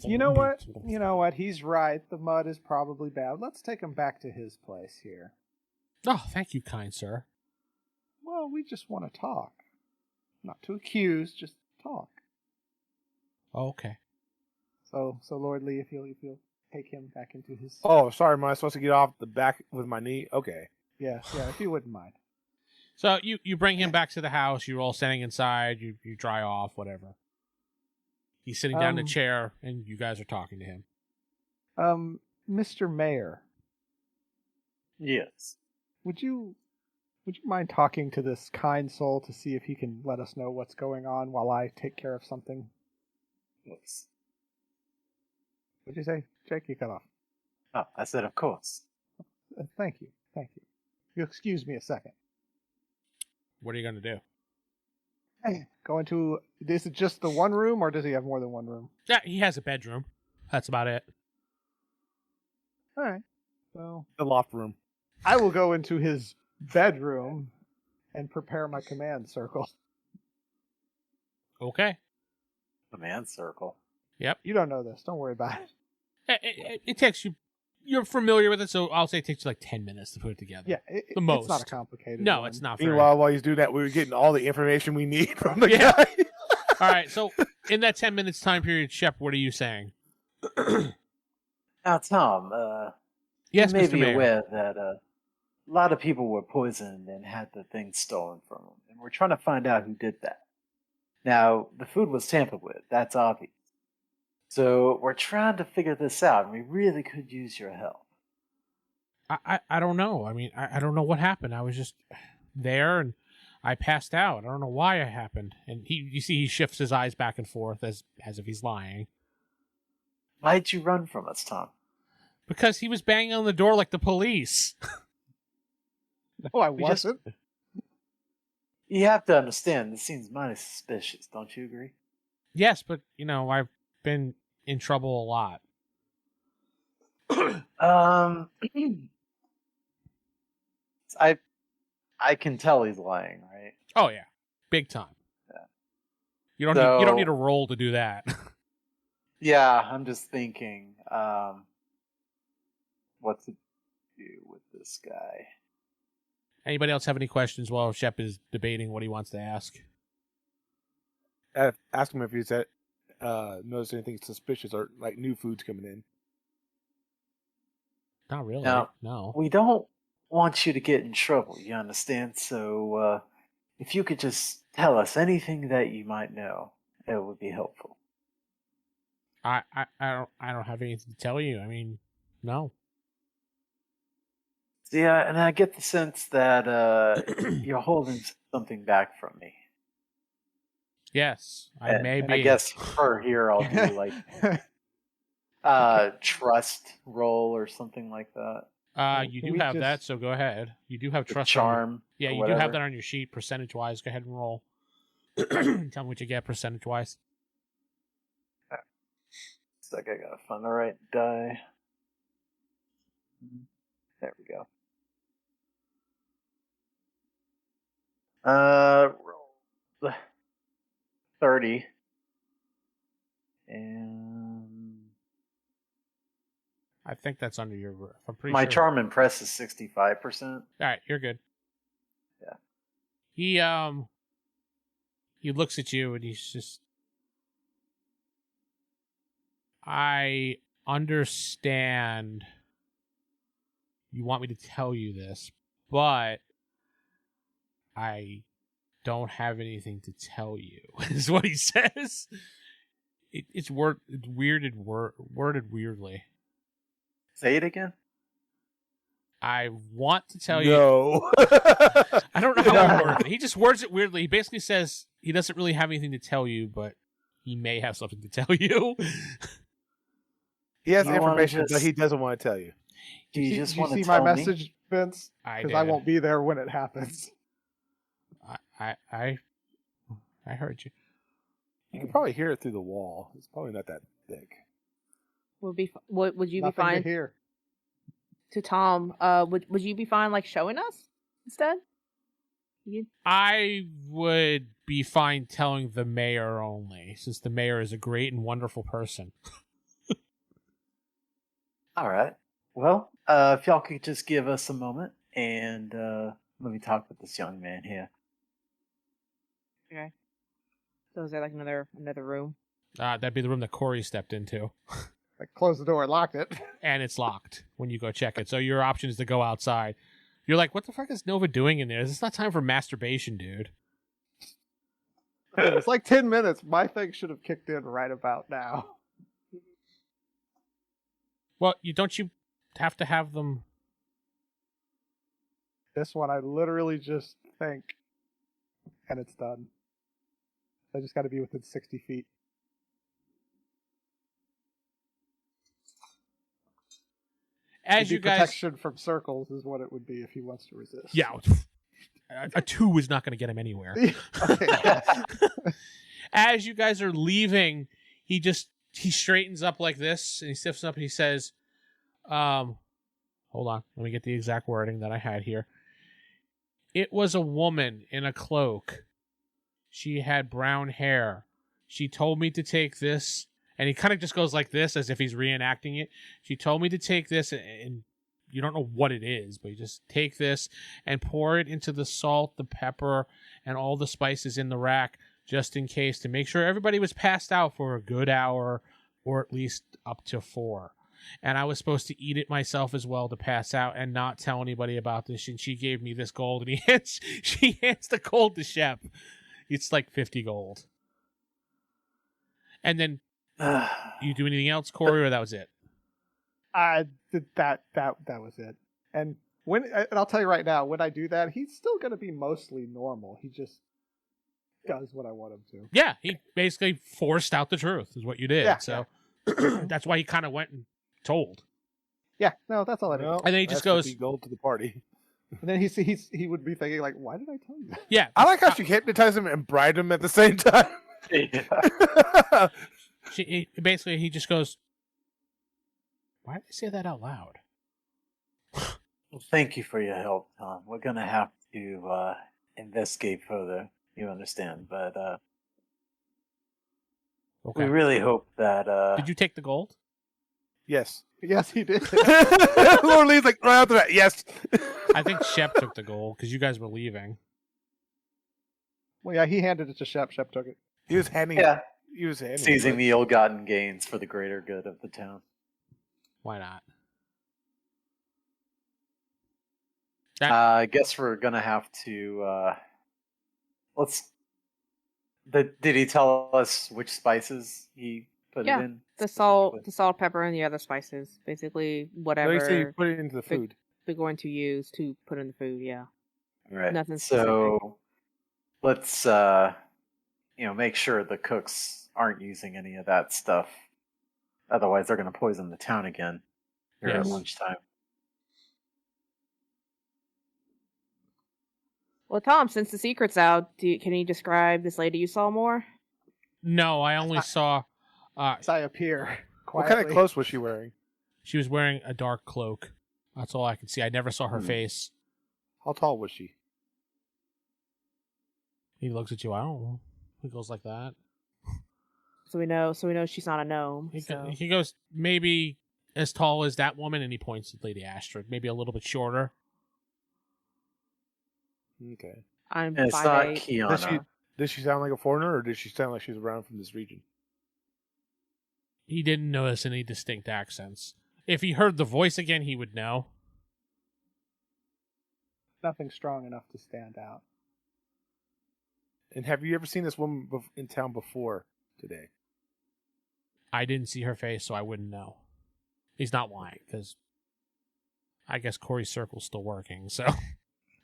S7: You know what? You know what? He's right. The mud is probably bad. Let's take him back to his place here.
S2: Oh, thank you, kind sir.
S7: Well, we just want to talk. Not to accuse, just talk.
S2: Oh, okay.
S7: So Lord Lee, if you'll take him back into his
S5: Oh, sorry, am I supposed to get off the back with my knee? Okay.
S7: yeah, if you wouldn't mind.
S2: So you bring him back to the house. You're all standing inside. You dry off, whatever. He's sitting down in a chair, and you guys are talking to him.
S7: Mr. Mayor,
S4: Yes.
S7: would you mind talking to this kind soul to see if he can let us know what's going on while I take care of something?
S4: Yes.
S7: What'd you say? Jake, you cut off.
S4: Oh, I said, of course.
S7: Thank you. You'll excuse me a second.
S2: What are you going to do?
S7: Go into. Is it just the one room, or does he have more than one room?
S2: Yeah, he has a bedroom. That's about it.
S7: All right. So
S5: The loft room.
S7: I will go into his bedroom and prepare my command circle.
S2: Okay.
S4: Command circle.
S7: You don't know this. Don't worry about it.
S2: It takes you. You're familiar with it, so I'll say it takes you like 10 minutes to put it together.
S7: Yeah,
S2: The
S7: it's
S2: most.
S7: not a complicated.
S2: No,
S7: one.
S2: it's not. Very.
S5: Meanwhile, while he's doing that, we were getting all the information we need from the
S2: Yeah.
S5: guy.
S2: All right. So in that 10 minutes time period, Shep, what are you saying?
S4: Now, Tom,
S2: Yes,
S4: you may
S2: Mr.
S4: be
S2: Mayor.
S4: aware that a lot of people were poisoned and had the things stolen from them, and we're trying to find out who did that. Now, the food was tampered with. That's obvious. So we're trying to figure this out, and we really could use your help.
S2: I don't know. I mean, I don't know what happened. I was just there and I passed out. I don't know why it happened. And you see, he shifts his eyes back and forth as if he's lying.
S4: Why'd you run from us, Tom?
S2: Because he was banging on the door like the police.
S7: No, I
S4: We just-
S7: wasn't.
S4: You have to understand, this seems mighty suspicious, don't you agree?
S2: Yes, but, I've been in trouble a lot.
S4: I can tell he's lying, right?
S2: Oh, yeah. Big time.
S4: Yeah.
S2: You don't
S4: So-
S2: need a roll to do that.
S4: Yeah, I'm just thinking, what to do with this guy.
S2: Anybody else have any questions while Shep is debating what he wants to ask?
S5: Ask him if he's noticed anything suspicious or like new foods coming in.
S2: Not really.
S4: No.
S2: No.
S4: We don't want you to get in trouble, you understand? So, if you could just tell us anything that you might know, it would be helpful.
S2: I don't have anything to tell you. I mean, no.
S4: Yeah, and I get the sense that you're holding something back from me.
S2: Yes, I
S4: And-
S2: may
S4: and
S2: be.
S4: I guess for here I'll do like trust roll or something like that.
S2: You
S7: Can
S2: do
S7: we
S2: have
S7: just-
S2: that, so go ahead. You do have
S4: The
S2: trust. on your-
S4: charm.
S2: Yeah,
S4: or
S2: you do have
S4: whatever.
S2: that on your sheet, percentage wise. Go ahead and roll. Tell me what you get percentage wise.
S4: It's like I gotta find the right die. There we go. Roll 30. And
S2: I think that's under your. I'm pretty
S4: my
S2: sure.
S4: charm impress is 65%.
S2: All right, you're good.
S4: Yeah.
S2: He looks at you and he's just. I understand. You want me to tell you this, but I don't have anything to tell you. Is what he says. It's worded weirdly.
S4: Say it again.
S2: I want to tell you.
S5: No.
S2: I don't know how he words it. He just words it weirdly. He basically says he doesn't really have anything to tell you, but he may have something to tell you.
S5: He has
S4: You wanna
S5: information, but
S4: just-
S5: he doesn't want to tell you.
S4: Do you just
S7: do
S4: want to
S7: see
S4: tell
S7: my
S4: me?
S7: message, Vince?
S2: I
S7: Because I
S2: did.
S7: won't be there when it happens.
S2: I heard you.
S5: You can probably hear it through the wall. It's probably not that thick.
S6: Would you
S7: Nothing
S6: be fine
S7: to hear.
S6: to Tom? Would you be fine like showing us instead? You
S2: I would be fine telling the mayor only, since the mayor is a great and wonderful person.
S4: All right. Well, if y'all could just give us a moment and let me talk with this young man here.
S6: okay? So is there like another room?
S2: That'd be the room that Corey stepped into,
S7: I closed the door and locked it.
S2: and it's locked when you go check it. So your option is to go outside. You're like, what the fuck is Nova doing in there? It's not time for masturbation, dude.
S7: It's like 10 minutes. My thing should have kicked in right about now.
S2: Well, don't you have to have them?
S7: This one, I literally just think, and it's done. I just got to be within 60 feet.
S2: As
S7: It'd be
S2: you guys,
S7: protection from circles is what it would be if he wants to resist.
S2: yeah, a 2 is not going to get him anywhere.
S7: Okay.
S2: As you guys are leaving, he straightens up like this and he stiffens up and he says, hold on, let me get the exact wording that I had here. It was a woman in a cloak. She had brown hair. She told me to take this, and he kind of just goes like this as if he's reenacting it. She told me to take this, and you don't know what it is, but you just take this and pour it into the salt, the pepper, and all the spices in the rack, just in case, to make sure everybody was passed out for a good hour, or at least up to 4. And I was supposed to eat it myself as well to pass out and not tell anybody about this. And she gave me this gold, and she hands the gold to Shep. It's like 50 gold. And then, you do anything else, Corey, or that was it?
S7: I did that was it. And I'll tell you right now, when I do that, he's still going to be mostly normal. He just does what I want him to.
S2: Yeah, he basically forced out the truth, is what you did.
S7: Yeah,
S2: so that's why he kind of went and told.
S7: Yeah, no, that's all I did.
S5: Well,
S2: And then he just
S5: that's
S2: goes,
S5: 50 gold to the party.
S7: And then he would be thinking like, why did I tell you that?
S2: yeah.
S5: I like how she hypnotized him and bribed him at the same time.
S4: Yeah.
S2: Basically, he just goes, why did they say that out loud?
S4: Well, thank you for your help, Tom. We're gonna have to investigate further. You understand, but
S2: Okay.
S4: we really hope that.
S2: Did you take the gold?
S5: Yes.
S7: Yes, he did.
S5: Lord Lee's like right after that. Yes.
S2: I think Shep took the gold because you guys were leaving.
S7: Well, yeah, he handed it to Shep. Shep took it.
S5: He was handing.
S4: Yeah,
S5: He was handing.
S4: seizing
S5: it.
S4: the ill-gotten gains for the greater good of the town.
S2: Why not?
S4: I guess we're gonna have to. Let's. Did he tell us which spices he put
S6: Yeah,
S4: it in?
S6: The salt, pepper, and the other spices. Basically,
S5: No,
S6: whatever
S5: he said you put it into the food.
S6: they're going to use to put in the food. Yeah.
S4: Right.
S6: Nothing
S4: So let's make sure the cooks aren't using any of that stuff. Otherwise, they're going to poison the town again here at
S2: Yes.
S4: lunchtime.
S6: Well, Tom, since the secret's out, can you describe this lady you saw more?
S2: No, I only saw
S7: As I appear
S5: What
S7: quietly.
S5: kind of clothes was she wearing?
S2: she was wearing a dark cloak. That's all I could see. I never saw her face.
S5: How tall was she?
S2: He looks at you. I don't know. He goes like that.
S6: So we know she's not a gnome.
S2: He,
S6: So.
S2: he goes maybe as tall as that woman, and he points at Lady Astrid. Maybe a little bit shorter.
S5: Okay.
S6: I'm
S4: And it's not
S6: 5'8".
S4: Kiana.
S5: Did she sound like a foreigner, or did she sound like she was around from this region?
S2: He didn't notice any distinct accents. If he heard the voice again, he would know.
S7: Nothing strong enough to stand out.
S5: And have you ever seen this woman in town before today?
S2: I didn't see her face, so I wouldn't know. He's not lying, because I guess Corey's circle's still working, so...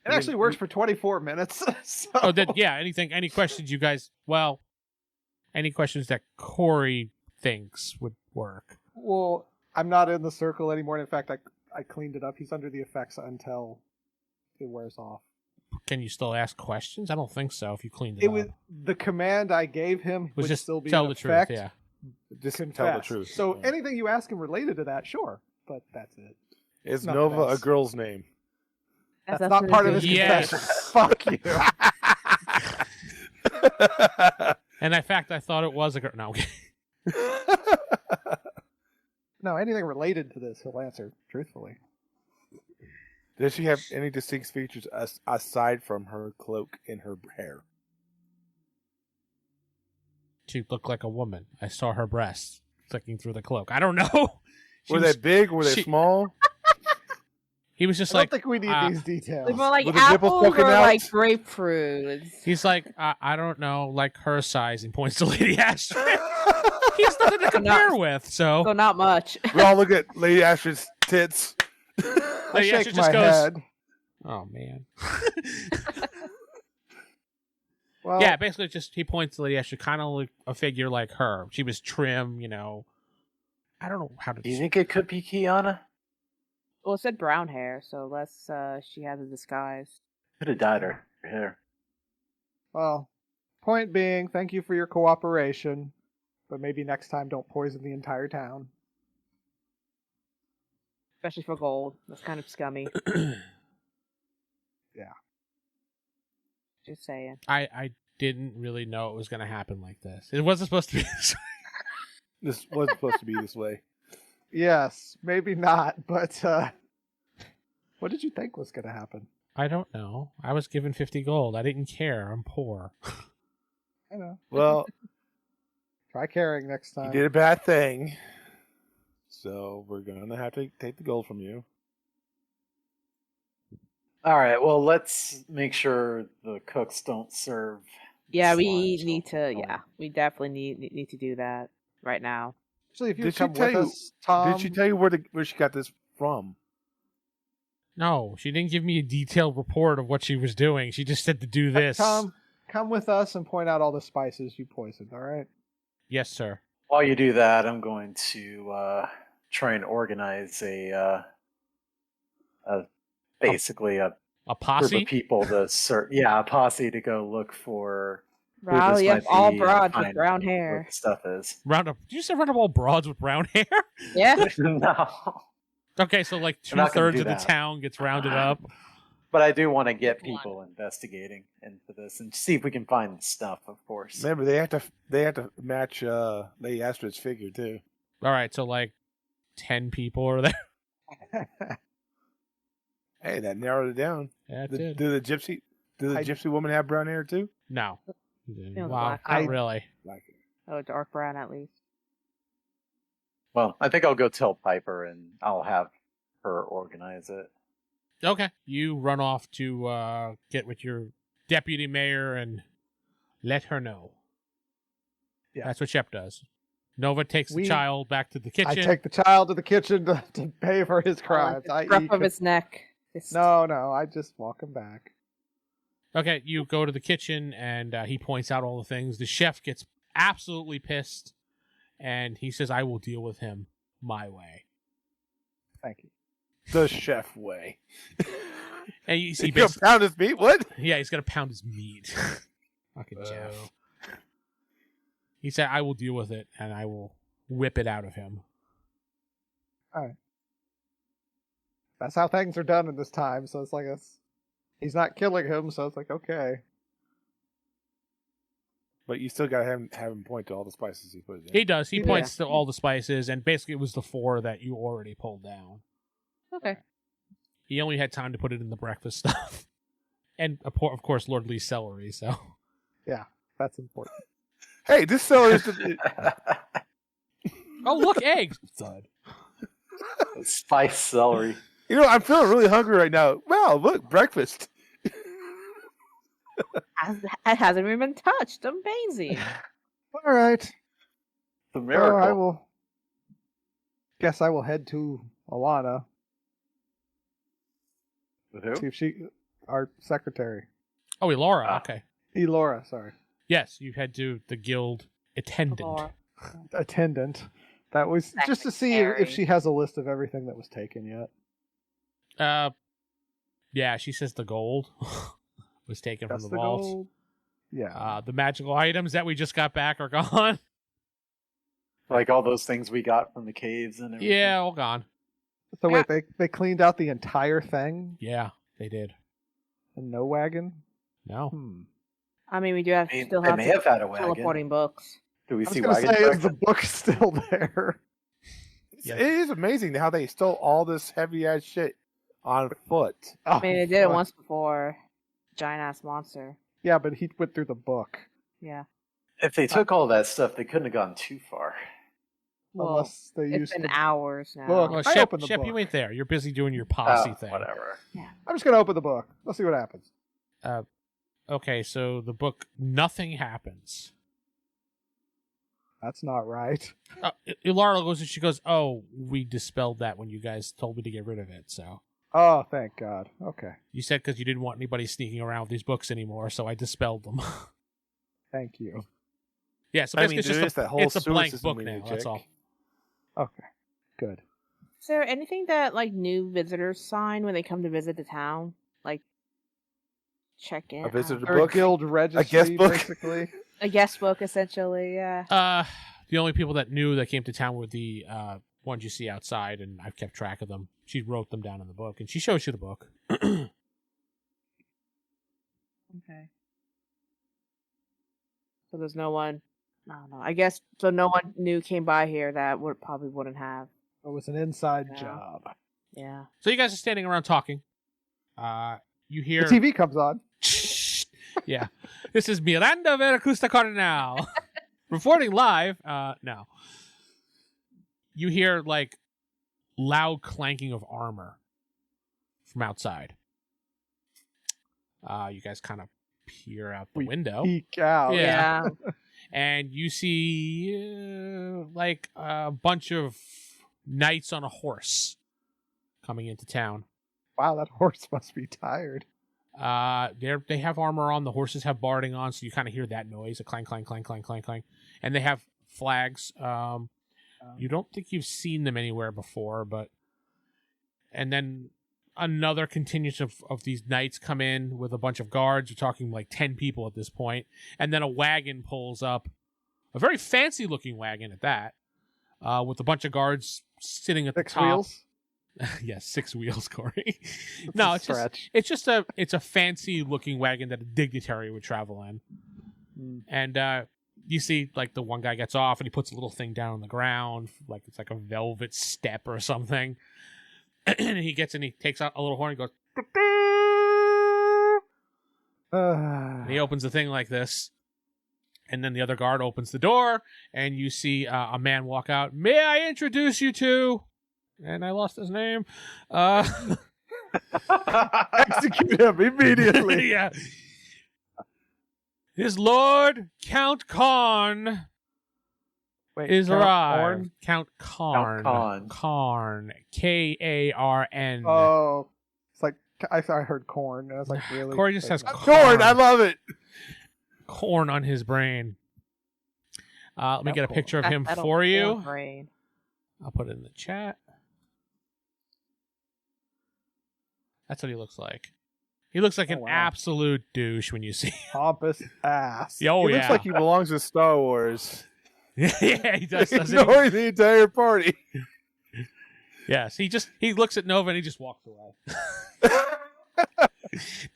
S7: It actually works for 24 minutes. So.
S2: Oh, yeah, any questions you guys... Well, any questions that Corey thinks would work.
S7: Well, I'm not in the circle anymore. In fact, I cleaned it up. He's under the effects until it wears off.
S2: Can you still ask questions? I don't think so, if you cleaned it,
S7: It
S2: up.
S7: was the command I gave him
S2: was
S7: would
S2: just
S7: still be
S2: tell
S7: in
S2: the
S7: effect.
S2: truth, yeah.
S5: Just tell the
S7: Confess.
S5: truth.
S7: So
S5: Yeah.
S7: anything you ask him related to that, sure, but that's it.
S5: Is
S7: nothing
S5: Nova
S7: else.
S5: a girl's name?
S7: That's not part of his
S2: Yes.
S7: confession. Fuck you.
S2: And in fact, I thought it was a girl. No,
S7: No, anything related to this, he'll answer truthfully.
S5: Does she have any distinct features aside from her cloak and her hair?
S2: she looked like a woman. I saw her breasts flicking through the cloak. I don't know. She
S5: Were
S2: was-
S5: they big? Were they
S2: she-
S5: small?
S2: He was just
S7: I don't
S2: like,
S7: think we need these details.
S6: They're more like
S5: Were the nipples
S6: apples
S5: poking
S6: or
S5: out?
S6: like grapefruits.
S2: he's like, I don't know, like her size, and points to Lady Astrid. He has nothing to compare with,
S6: So
S2: so
S6: not much.
S5: We all look at Lady Astrid's tits.
S7: I
S2: Lady
S7: shake
S2: Astrid
S7: my
S2: just goes,
S7: head.
S2: oh man.
S7: Well,
S2: Yeah, basically, just he points to Lady Astrid, kind of like a figure like her. She was trim, I don't know how to.
S4: Do you think it could be Kiana?
S6: Well, it said brown hair, so unless she has a disguise.
S4: Could have dyed her. Here.
S7: Well, point being, thank you for your cooperation, but maybe next time don't poison the entire town.
S6: Especially for gold. That's kind of scummy.
S7: Yeah.
S6: Just saying.
S2: I didn't really know it was going to happen like this. It wasn't supposed to be this way.
S5: This wasn't supposed to be this way.
S7: Yes, maybe not, but what did you think was going to happen?
S2: I don't know. I was given 50 gold. I didn't care. I'm poor.
S7: I know.
S5: Well,
S7: Try carrying next
S5: you
S7: time.
S5: did a bad thing, so we're gonna have to take the gold from you.
S4: All right. Well, let's make sure the cooks don't serve.
S6: Yeah,
S4: slime
S6: we
S4: till
S6: need to.
S4: morning.
S6: Yeah, we definitely need to do that right now.
S7: Actually, if you
S5: Did she
S7: come
S5: tell
S7: with
S5: you-
S7: us, Tom.
S5: Did she tell you where she got this from?
S2: No, she didn't give me a detailed report of what she was doing. She just said to do this.
S7: Tom, come with us and point out all the spices you poisoned. All right.
S2: Yes, sir.
S4: While you do that, I'm going to try and organize basically a
S2: A
S4: group
S2: posse?
S4: of people to a posse to go look for who
S6: Wow,
S4: this
S6: you have
S4: might
S6: all
S4: be and
S6: broads with
S4: find
S6: brown
S4: what
S6: hair.
S4: the stuff is.
S2: Round up. Did you say round up all broads with brown hair?
S6: Yeah.
S4: No,
S2: Okay, so like
S4: We're not gonna
S2: 2/3
S4: do
S2: of the
S4: that.
S2: town gets rounded up.
S4: but I do want to get people investigating into this and see if we can find the stuff. Of course.
S5: Remember, they have to match Lady Astrid's figure too.
S2: All right, so like 10 people are there.
S5: Hey, that narrowed it down.
S2: That's
S5: Do
S2: it.
S5: the gypsy woman have brown hair too?
S2: No.
S6: was
S2: Wow,
S6: black.
S2: not really.
S5: Like it.
S6: Oh, dark brown at least.
S4: Well, I think I'll go tell Piper and I'll have her organize it.
S2: Okay, you run off to get with your deputy mayor and let her know.
S7: Yeah.
S2: That's what Shep does. Nova takes the
S7: We-
S2: child back to the kitchen.
S7: I take the child to the kitchen to pay for his crimes.
S6: The scruff of his neck. Just-
S7: No, I just walk him back.
S2: Okay, you go to the kitchen and he points out all the things. The chef gets absolutely pissed and he says, I will deal with him my way.
S7: Thank you.
S5: The chef way.
S2: And you see,
S5: He gonna pound his meat. What?
S2: yeah, he's going to pound his meat. Fucking Jeff. He said, I will deal with it and I will whip it out of him.
S7: That's how things are done in this time. So it's like he's not killing him. So it's like, okay.
S5: But you still gotta have him point to all the spices he put in.
S2: He does. He
S7: Yeah.
S2: points to all the spices, and basically it was the 4 that you already pulled down.
S6: Okay.
S2: He only had time to put it in the breakfast stuff. And, of course, Lord Lee's celery, so.
S7: Yeah, that's important.
S5: Hey, this celery is the,
S2: Oh, look, eggs!
S4: Spice celery.
S5: you know, I'm feeling really hungry right now. Wow, look, breakfast.
S6: It hasn't even been touched. Amazing.
S7: All right.
S4: The
S7: Well,
S4: miracle.
S7: I will. Guess I will head to Alana.
S4: With who?
S7: See if she, our secretary,
S2: Oh, Elora,
S4: Ah.
S2: okay.
S7: Elora, sorry,
S2: Yes, you head to the guild attendant.
S6: Or-
S7: attendant. That was just to see if
S6: Secretary.
S7: she has a list of everything that was taken yet.
S2: Yeah, she says the gold was taken
S7: That's
S2: from
S7: the
S2: the vault.
S7: gold. Yeah.
S2: The magical items that we just got back are gone.
S4: Like all those things we got from the caves and everything.
S2: Yeah, all gone.
S7: So wait, they cleaned out the entire thing
S2: Yeah, they did.
S7: and no wagon.
S2: No.
S6: I mean, we do have
S4: I mean,
S6: still
S4: they
S6: have
S4: may
S6: to
S4: have had a wagon.
S6: teleporting books.
S4: Do we
S7: I was
S4: see
S7: gonna
S4: wagon
S7: say, is
S4: tracks?
S7: the book still there?
S2: Yeah.
S5: It is amazing how they stole all this heavy ass shit on foot.
S6: I mean, they did it
S7: fuck.
S6: once before. Giant ass monster.
S7: Yeah, but he went through the book.
S6: Yeah.
S4: If they took all that stuff, they couldn't have gone too far.
S6: Well,
S7: Unless they
S6: it's
S7: used
S6: been
S7: the...
S6: hours now.
S7: Look,
S2: Well,
S7: I
S2: Shep,
S7: opened the
S2: Shep, you
S7: book.
S2: ain't there. You're busy doing your posse thing.
S4: Whatever.
S7: I'm just gonna open the book. Let's see what happens.
S2: Okay, so the book, nothing happens.
S7: That's not right.
S2: Ilara goes and she goes, "Oh, we dispelled that when you guys told me to get rid of it. So
S7: Oh, thank God. Okay.
S2: you said because you didn't want anybody sneaking around with these books anymore, so I dispelled them."
S7: Thank you.
S2: Yeah, so
S5: I
S2: basically
S5: mean,
S2: it's
S5: there
S2: just
S5: is that whole
S2: it's a
S5: sewer
S2: blank
S5: system
S2: book
S5: we
S2: now.
S5: need to
S2: That's
S5: check.
S2: all.
S7: Okay. Good.
S6: Is there anything that like new visitors sign when they come to visit the town? Like check in.
S5: A visitor
S7: Or a
S5: book?
S7: guild registry,
S5: guest book?
S7: basically.
S6: A guest book, essentially. Yeah.
S2: The only people that knew that came to town were the ones you see outside, and I've kept track of them. She wrote them down in the book, and she shows you the book.
S6: Okay. So there's no one. I don't know. I guess so. No one new came by here that probably wouldn't have.
S7: It was an inside
S6: Yeah.
S7: job.
S6: Yeah.
S2: So you guys are standing around talking. You hear
S7: The TV comes on.
S2: yeah. This is Miranda Veracusta Cardinal reporting live. No. You hear like loud clanking of armor from outside. You guys kind of peer out the
S7: We
S2: window.
S7: Peek out.
S2: Yeah.
S6: Yeah.
S2: And you see like a bunch of knights on a horse coming into town.
S7: Wow, that horse must be tired.
S2: They have armor on. The horses have barding on, so you kind of hear that noise, a clang, clang, clang, clang, clang, clang. And they have flags. You don't think you've seen them anywhere before, and then another contingent of these knights come in with a bunch of guards. You're talking like 10 people at this point. And then a wagon pulls up, a very fancy looking wagon at that, with a bunch of guards sitting at
S7: Six
S2: the top.
S7: wheels.
S2: Yes, 6 wheels, Corey. No, it's a fancy looking wagon that a dignitary would travel in.
S7: Mm.
S2: And you see like the one guy gets off and he puts a little thing down on the ground, like it's like a velvet step or something. And he gets in, he takes out a little horn and goes, and he opens the thing like this. And then the other guard opens the door and you see a man walk out. May I introduce you to? And I lost his name.
S7: Execute him immediately.
S2: Yeah. His Lord Count Karn
S7: Wait,
S2: is
S7: Count
S2: arrived.
S7: Orn?
S2: Count Karn.
S4: Karn.
S2: Karn. Karn.
S7: Oh, it's like I thought I heard corn. And I was like, really?
S2: Corey just has
S7: Like,
S5: Corn, I love it.
S2: corn on his brain. Let me get a
S6: Cool.
S2: picture of him
S6: That'll
S2: for
S6: pull
S2: you.
S6: brain.
S2: I'll put it in the chat. That's what he looks like. He looks like
S7: Oh,
S2: an
S7: wow.
S2: absolute douche when you see him.
S7: pompous ass.
S2: Oh,
S5: He
S2: yeah.
S5: looks like he belongs to Star Wars.
S2: Yeah, he does, doesn't he?
S5: Ignoring the entire party.
S2: Yes, he looks at Nova and he just walks away.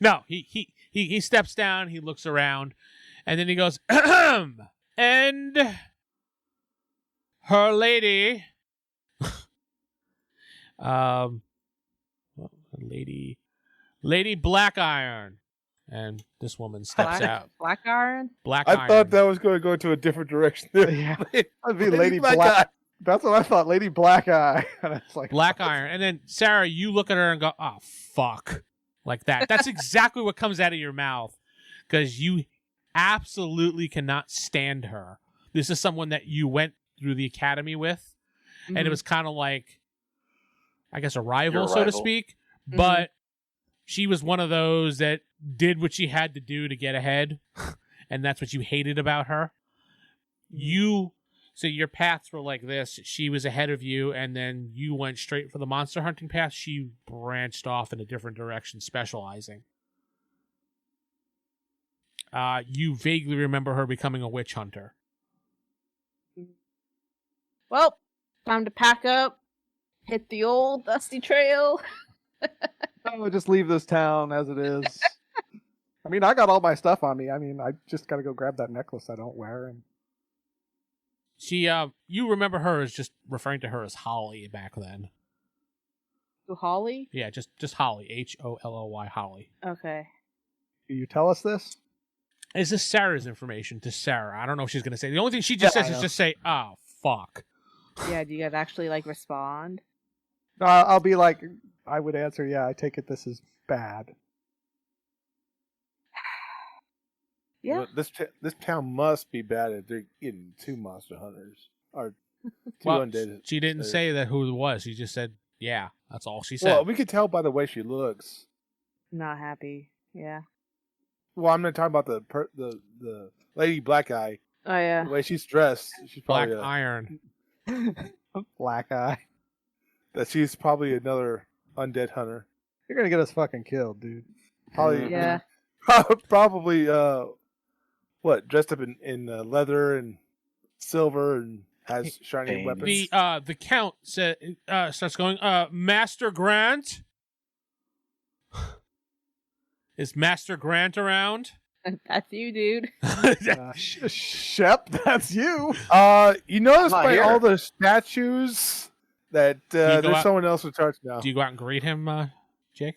S2: No, he steps down, he looks around, and then he goes, ahem, and her lady, Lady Black Iron, and this woman steps out.
S6: Black Iron.
S2: Black
S5: I
S2: Iron.
S5: thought that was going to go to a different direction.
S7: Yeah. That'd be Lady Black.
S5: Eye.
S7: That's what I thought. Lady Black Eye. And it's like
S2: Black Iron, and then Sarah, you look at her and go, "Oh fuck," like that. That's exactly what comes out of your mouth, because you absolutely cannot stand her. This is someone that you went through the academy with, and it was kind of like, I guess, a rival,
S4: Your
S2: so to
S4: rival.
S2: speak. But she was one of those that did what she had to do to get ahead, and that's what you hated about her. So your paths were like this. She was ahead of you, and then you went straight for the monster hunting path. She branched off in a different direction, specializing. You vaguely remember her becoming a witch hunter.
S6: Well, time to pack up, hit the old dusty trail.
S7: oh, just leave this town as it is. I mean, I got all my stuff on me. I mean, I just got to go grab that necklace I don't wear. And
S2: She, you remember her as just referring to her as Holly back then.
S6: To Holly.
S2: Yeah, just Holly, Holly, Holly.
S6: Okay.
S7: do you tell us this?
S2: Is this Sarah's information to Sarah? I don't know if she's gonna say. The only thing she just
S7: Yeah,
S2: says
S7: I
S2: is
S7: know.
S2: just say, "Oh fuck."
S6: Yeah. Do you guys actually like respond?
S7: No, I'll be like, I would answer, yeah, I take it this is bad.
S6: Yeah.
S5: Well, this town must be bad if they're getting 2 monster hunters or 2
S2: Well,
S5: undead.
S2: she didn't
S5: There.
S2: say that who it was. She just said, "Yeah." That's all she said.
S5: Well, we could tell by the way she looks.
S6: Not happy. Yeah.
S5: Well, I'm not talking about the Lady Black Eye.
S6: Oh yeah.
S5: The way she's dressed, she's
S2: Black
S5: probably
S2: Iron.
S7: Black Eye.
S5: that she's probably another undead hunter.
S7: You're going to get us fucking killed, dude.
S5: Probably
S6: Yeah.
S5: Probably, dressed up in leather and silver and has shiny
S4: Chains.
S5: weapons.
S2: The count starts going. Master Grant, is Master Grant around?
S6: That's you, dude.
S7: Shep, that's you.
S5: You notice
S4: Not
S5: by
S4: here.
S5: all the statues that
S2: you go
S5: there's
S2: out-
S5: someone else in charge now.
S2: Do you go out and greet him, Jake?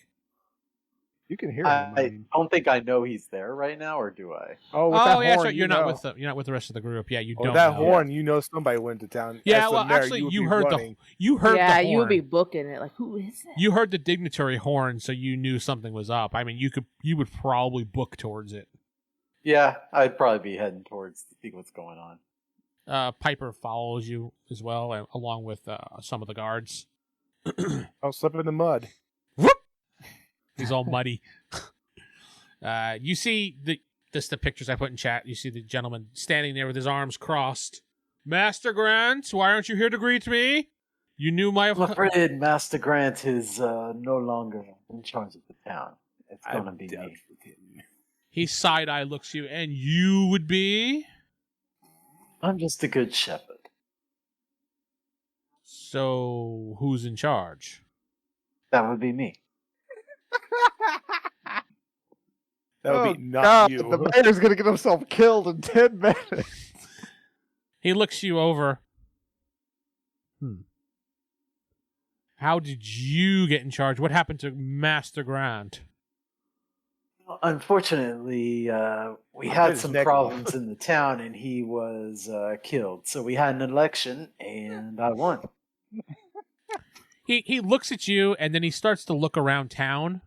S7: You can hear him. I
S4: I
S7: mean.
S4: don't think I know he's there right now, or do I?
S7: Oh, with
S2: Oh
S7: that
S2: yeah,
S7: horn,
S2: so you're not
S7: know.
S2: with the rest of the group. Yeah, you
S5: Or
S2: don't.
S5: that
S2: know.
S5: horn, you know somebody went to town.
S2: Yeah,
S5: As the
S2: well,
S5: mayor,
S2: actually,
S5: would
S2: you
S5: be
S2: heard
S5: running.
S2: you heard
S6: Yeah,
S2: the horn.
S6: you would be booking it. Like, who is that?
S2: You heard the dignitary horn, so you knew something was up. I mean, you would probably book towards it.
S4: Yeah, I'd probably be heading towards to see what's going on.
S2: Piper follows you as well, along with some of the guards.
S5: I'll slip in the mud.
S2: He's all muddy. You see the pictures I put in chat. You see the gentleman standing there with his arms crossed. Master Grant, why aren't you here to greet me? You knew my.
S4: I'm afraid Master Grant is no longer in charge of the town. It's gonna
S5: I'm
S4: be
S5: dealt
S4: me.
S5: with him.
S2: He side eye looks you, and you would be.
S4: I'm just a good shepherd.
S2: So who's in charge?
S4: That would be me.
S5: That would
S7: Oh,
S5: be not
S7: God,
S5: you.
S7: The mayor's gonna get himself killed in 10 minutes.
S2: He looks you over. How did you get in charge? What happened to Master Grant?
S4: Unfortunately, we
S5: I
S4: had
S5: his
S4: some
S5: neck off.
S4: problems in the town, and he was killed. So we had an election, and I won.
S2: He looks at you, and then he starts to look around town.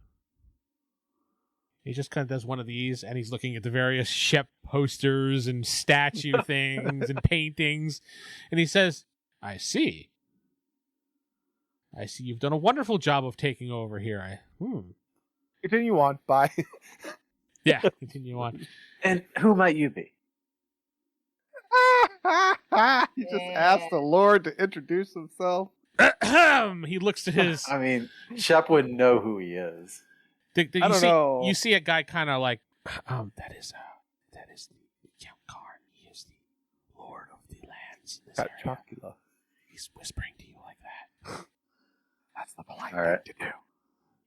S2: He just kind of does one of these, and he's looking at the various Shep posters and statue things and paintings, and he says, I see you've done a wonderful job of taking over here.
S5: Continue on. Bye.
S2: Yeah, continue on.
S4: And who might you be?
S7: He just asked the Lord to introduce himself.
S2: He looks at his.
S4: I mean, Shep wouldn't know who he is.
S2: You
S7: I don't know.
S2: You see a guy kind of like, that is the Count Karn. He is the Lord of the lands. In this area.
S5: Chocula.
S2: He's whispering to you like that.
S7: That's the polite
S4: All right.
S7: thing to do.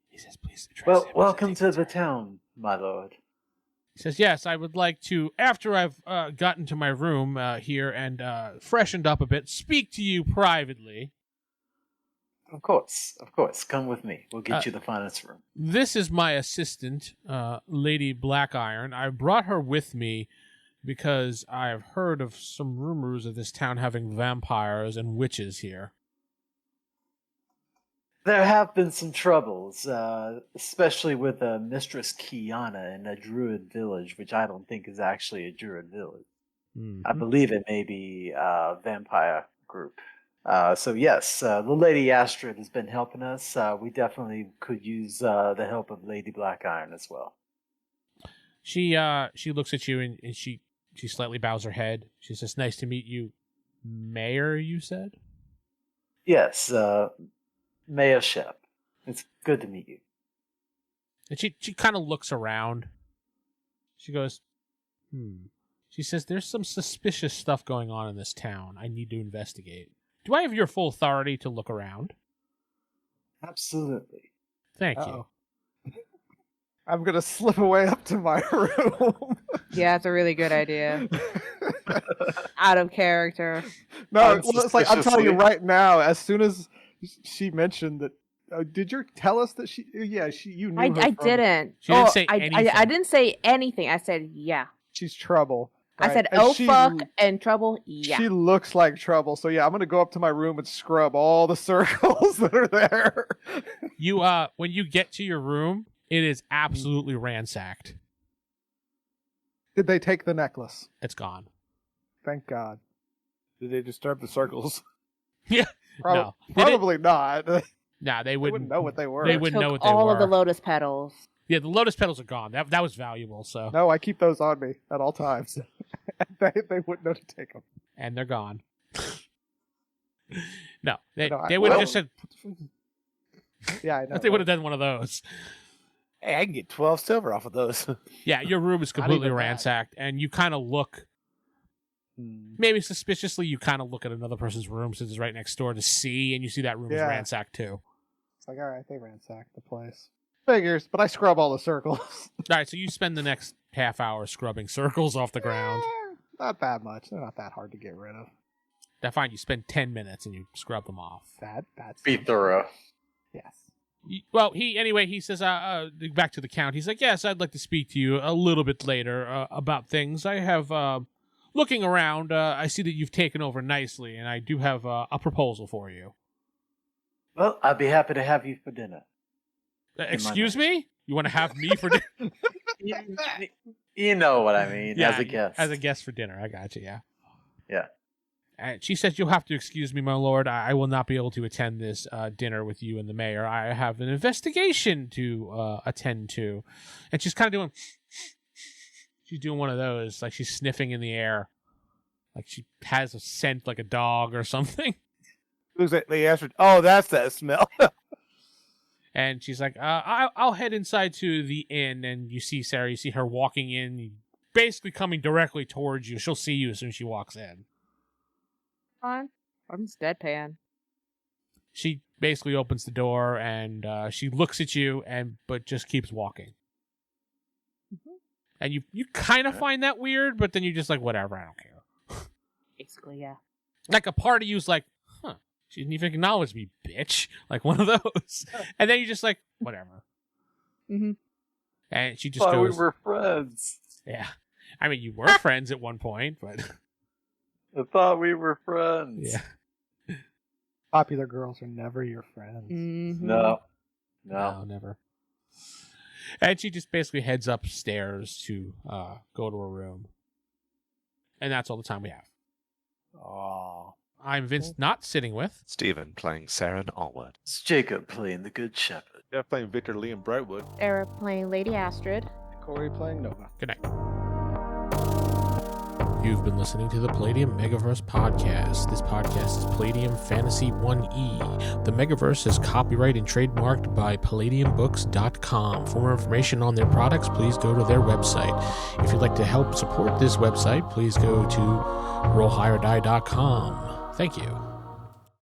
S2: He says, "Please address
S4: Well,
S2: him as a
S4: welcome to the
S2: dignitary."
S4: town, my lord.
S2: He says, "Yes, I would like to, after I've gotten to my room here and freshened up a bit, speak to you privately.
S4: Of course. Come with me. We'll get you the finest room.
S2: This is my assistant, Lady Blackiron. I brought her with me because I've heard of some rumors of this town having vampires and witches here.
S4: There have been some troubles, especially with Mistress Kiana in a druid village, which I don't think is actually a druid village. I believe it may be a vampire group. So yes, the Lady Astrid has been helping us. We definitely could use the help of Lady Blackiron as well.
S2: She looks at you and she slightly bows her head. She says, "Nice to meet you, Mayor," you said?
S4: Yes, Mayor Shep. It's good to meet you.
S2: And she kind of looks around. She goes, She says, "There's some suspicious stuff going on in this town. I need to investigate. Do I have your full authority to look around?"
S4: Absolutely.
S2: Thank you.
S7: Uh-oh. I'm gonna slip away up to my room.
S6: Yeah, it's a really good idea. Out of character.
S7: No, well, it's like I'm telling you
S4: Unsuspiciously.
S7: right now. As soon as she mentioned that, did you tell us that she? Yeah, you knew.
S6: I
S7: her from-
S6: didn't.
S2: She didn't say
S6: I
S2: anything.
S6: didn't say anything. I said yeah.
S7: She's trouble.
S6: I
S7: right?
S6: said,
S7: And
S6: oh
S7: she-
S6: fuck, and trouble. Yeah.
S7: She looks like trouble. So yeah, I'm gonna go up to my room and scrub all the circles that are there.
S2: You when you get to your room, it is absolutely ransacked.
S7: Did they take the necklace?
S2: It's gone.
S7: Thank God.
S5: Did they disturb the circles?
S2: Yeah. No. They didn't-
S7: Probably not. They
S2: Nah, they
S7: wouldn't know what they were.
S2: They wouldn't know
S6: Took
S2: what they
S6: all
S2: were.
S6: of the lotus petals.
S2: Yeah, the lotus petals are gone. That was valuable. So
S7: No, I keep those on me at all times. they wouldn't know to take them.
S2: and they're gone. No, they
S7: No,
S2: would have
S4: well-
S2: just said
S7: Yeah, I know.
S2: they would have done one of those.
S5: Hey, I can get 12 silver off of those.
S2: Yeah, your room is
S7: Not
S2: completely
S7: even that.
S2: ransacked, and you kind of look, maybe suspiciously, you kind of look at another person's room since it's right next door to see, and you see that room is
S7: Yeah.
S2: ransacked too.
S7: It's like, all right, they ransacked the place. Figures, but I scrub all the circles.
S2: All right, so you spend the next half hour scrubbing circles off the ground.
S7: Not that much. They're not that hard to get rid of.
S2: That's fine. You spend 10 minutes and you scrub them off.
S7: That's
S4: Be thorough.
S7: yes.
S2: Well, he says, back to the count. He's like, yes, I'd like to speak to you a little bit later about things. I have, looking around, I see that you've taken over nicely, and I do have a proposal for you.
S4: Well, I'd be happy to have you for dinner.
S2: Excuse me? You want to have me for dinner?
S4: You know what I mean, as a guest.
S2: As a guest for dinner. I got you, yeah.
S4: Yeah.
S2: And she says, you'll have to excuse me, my lord. I will not be able to attend this dinner with you and the mayor. I have an investigation to attend to. And she's kind of doing... She's doing one of those, like she's sniffing in the air. Like she has a scent like a dog or something.
S5: Looks like they asked her, oh, that's that smell.
S2: And she's like, I'll head inside to the inn. And you see Sarah, you see her walking in, basically coming directly towards you. She'll see you as soon as she walks in.
S6: Fine. I'm just deadpan.
S2: She basically opens the door and she looks at you, but just keeps walking.
S6: Mhm.
S2: And you kind of find that weird, but then you're just like, whatever, I don't care.
S6: Basically, yeah.
S2: Like a part of you's like, huh, she didn't even acknowledge me, bitch. Like one of those. And then you're just like, whatever.
S6: Mm-hmm.
S2: And she just
S4: Why
S2: goes,
S4: we were friends.
S2: yeah. I mean, you were friends at one point, but
S4: I thought we were friends.
S2: yeah.
S7: Popular girls are never your friends.
S6: Mm-hmm.
S4: No.
S2: No, never. And she just basically heads upstairs to go to her room. And that's all the time we have.
S4: Oh.
S2: I'm Vince, not sitting with.
S3: Stephen playing Saren Allward.
S4: It's Jacob playing the Good Shepherd.
S5: They're playing Victor Liam Brightwood.
S6: Era playing Lady Astrid.
S7: Corey playing Nova.
S2: Good night. You've been listening to the Palladium Megaverse podcast. This podcast is Palladium Fantasy 1E. The Megaverse is copyright and trademarked by PalladiumBooks.com. For more information on their products, please go to their website. If you'd like to help support this website, please go to RollHigherDie.com. Thank you.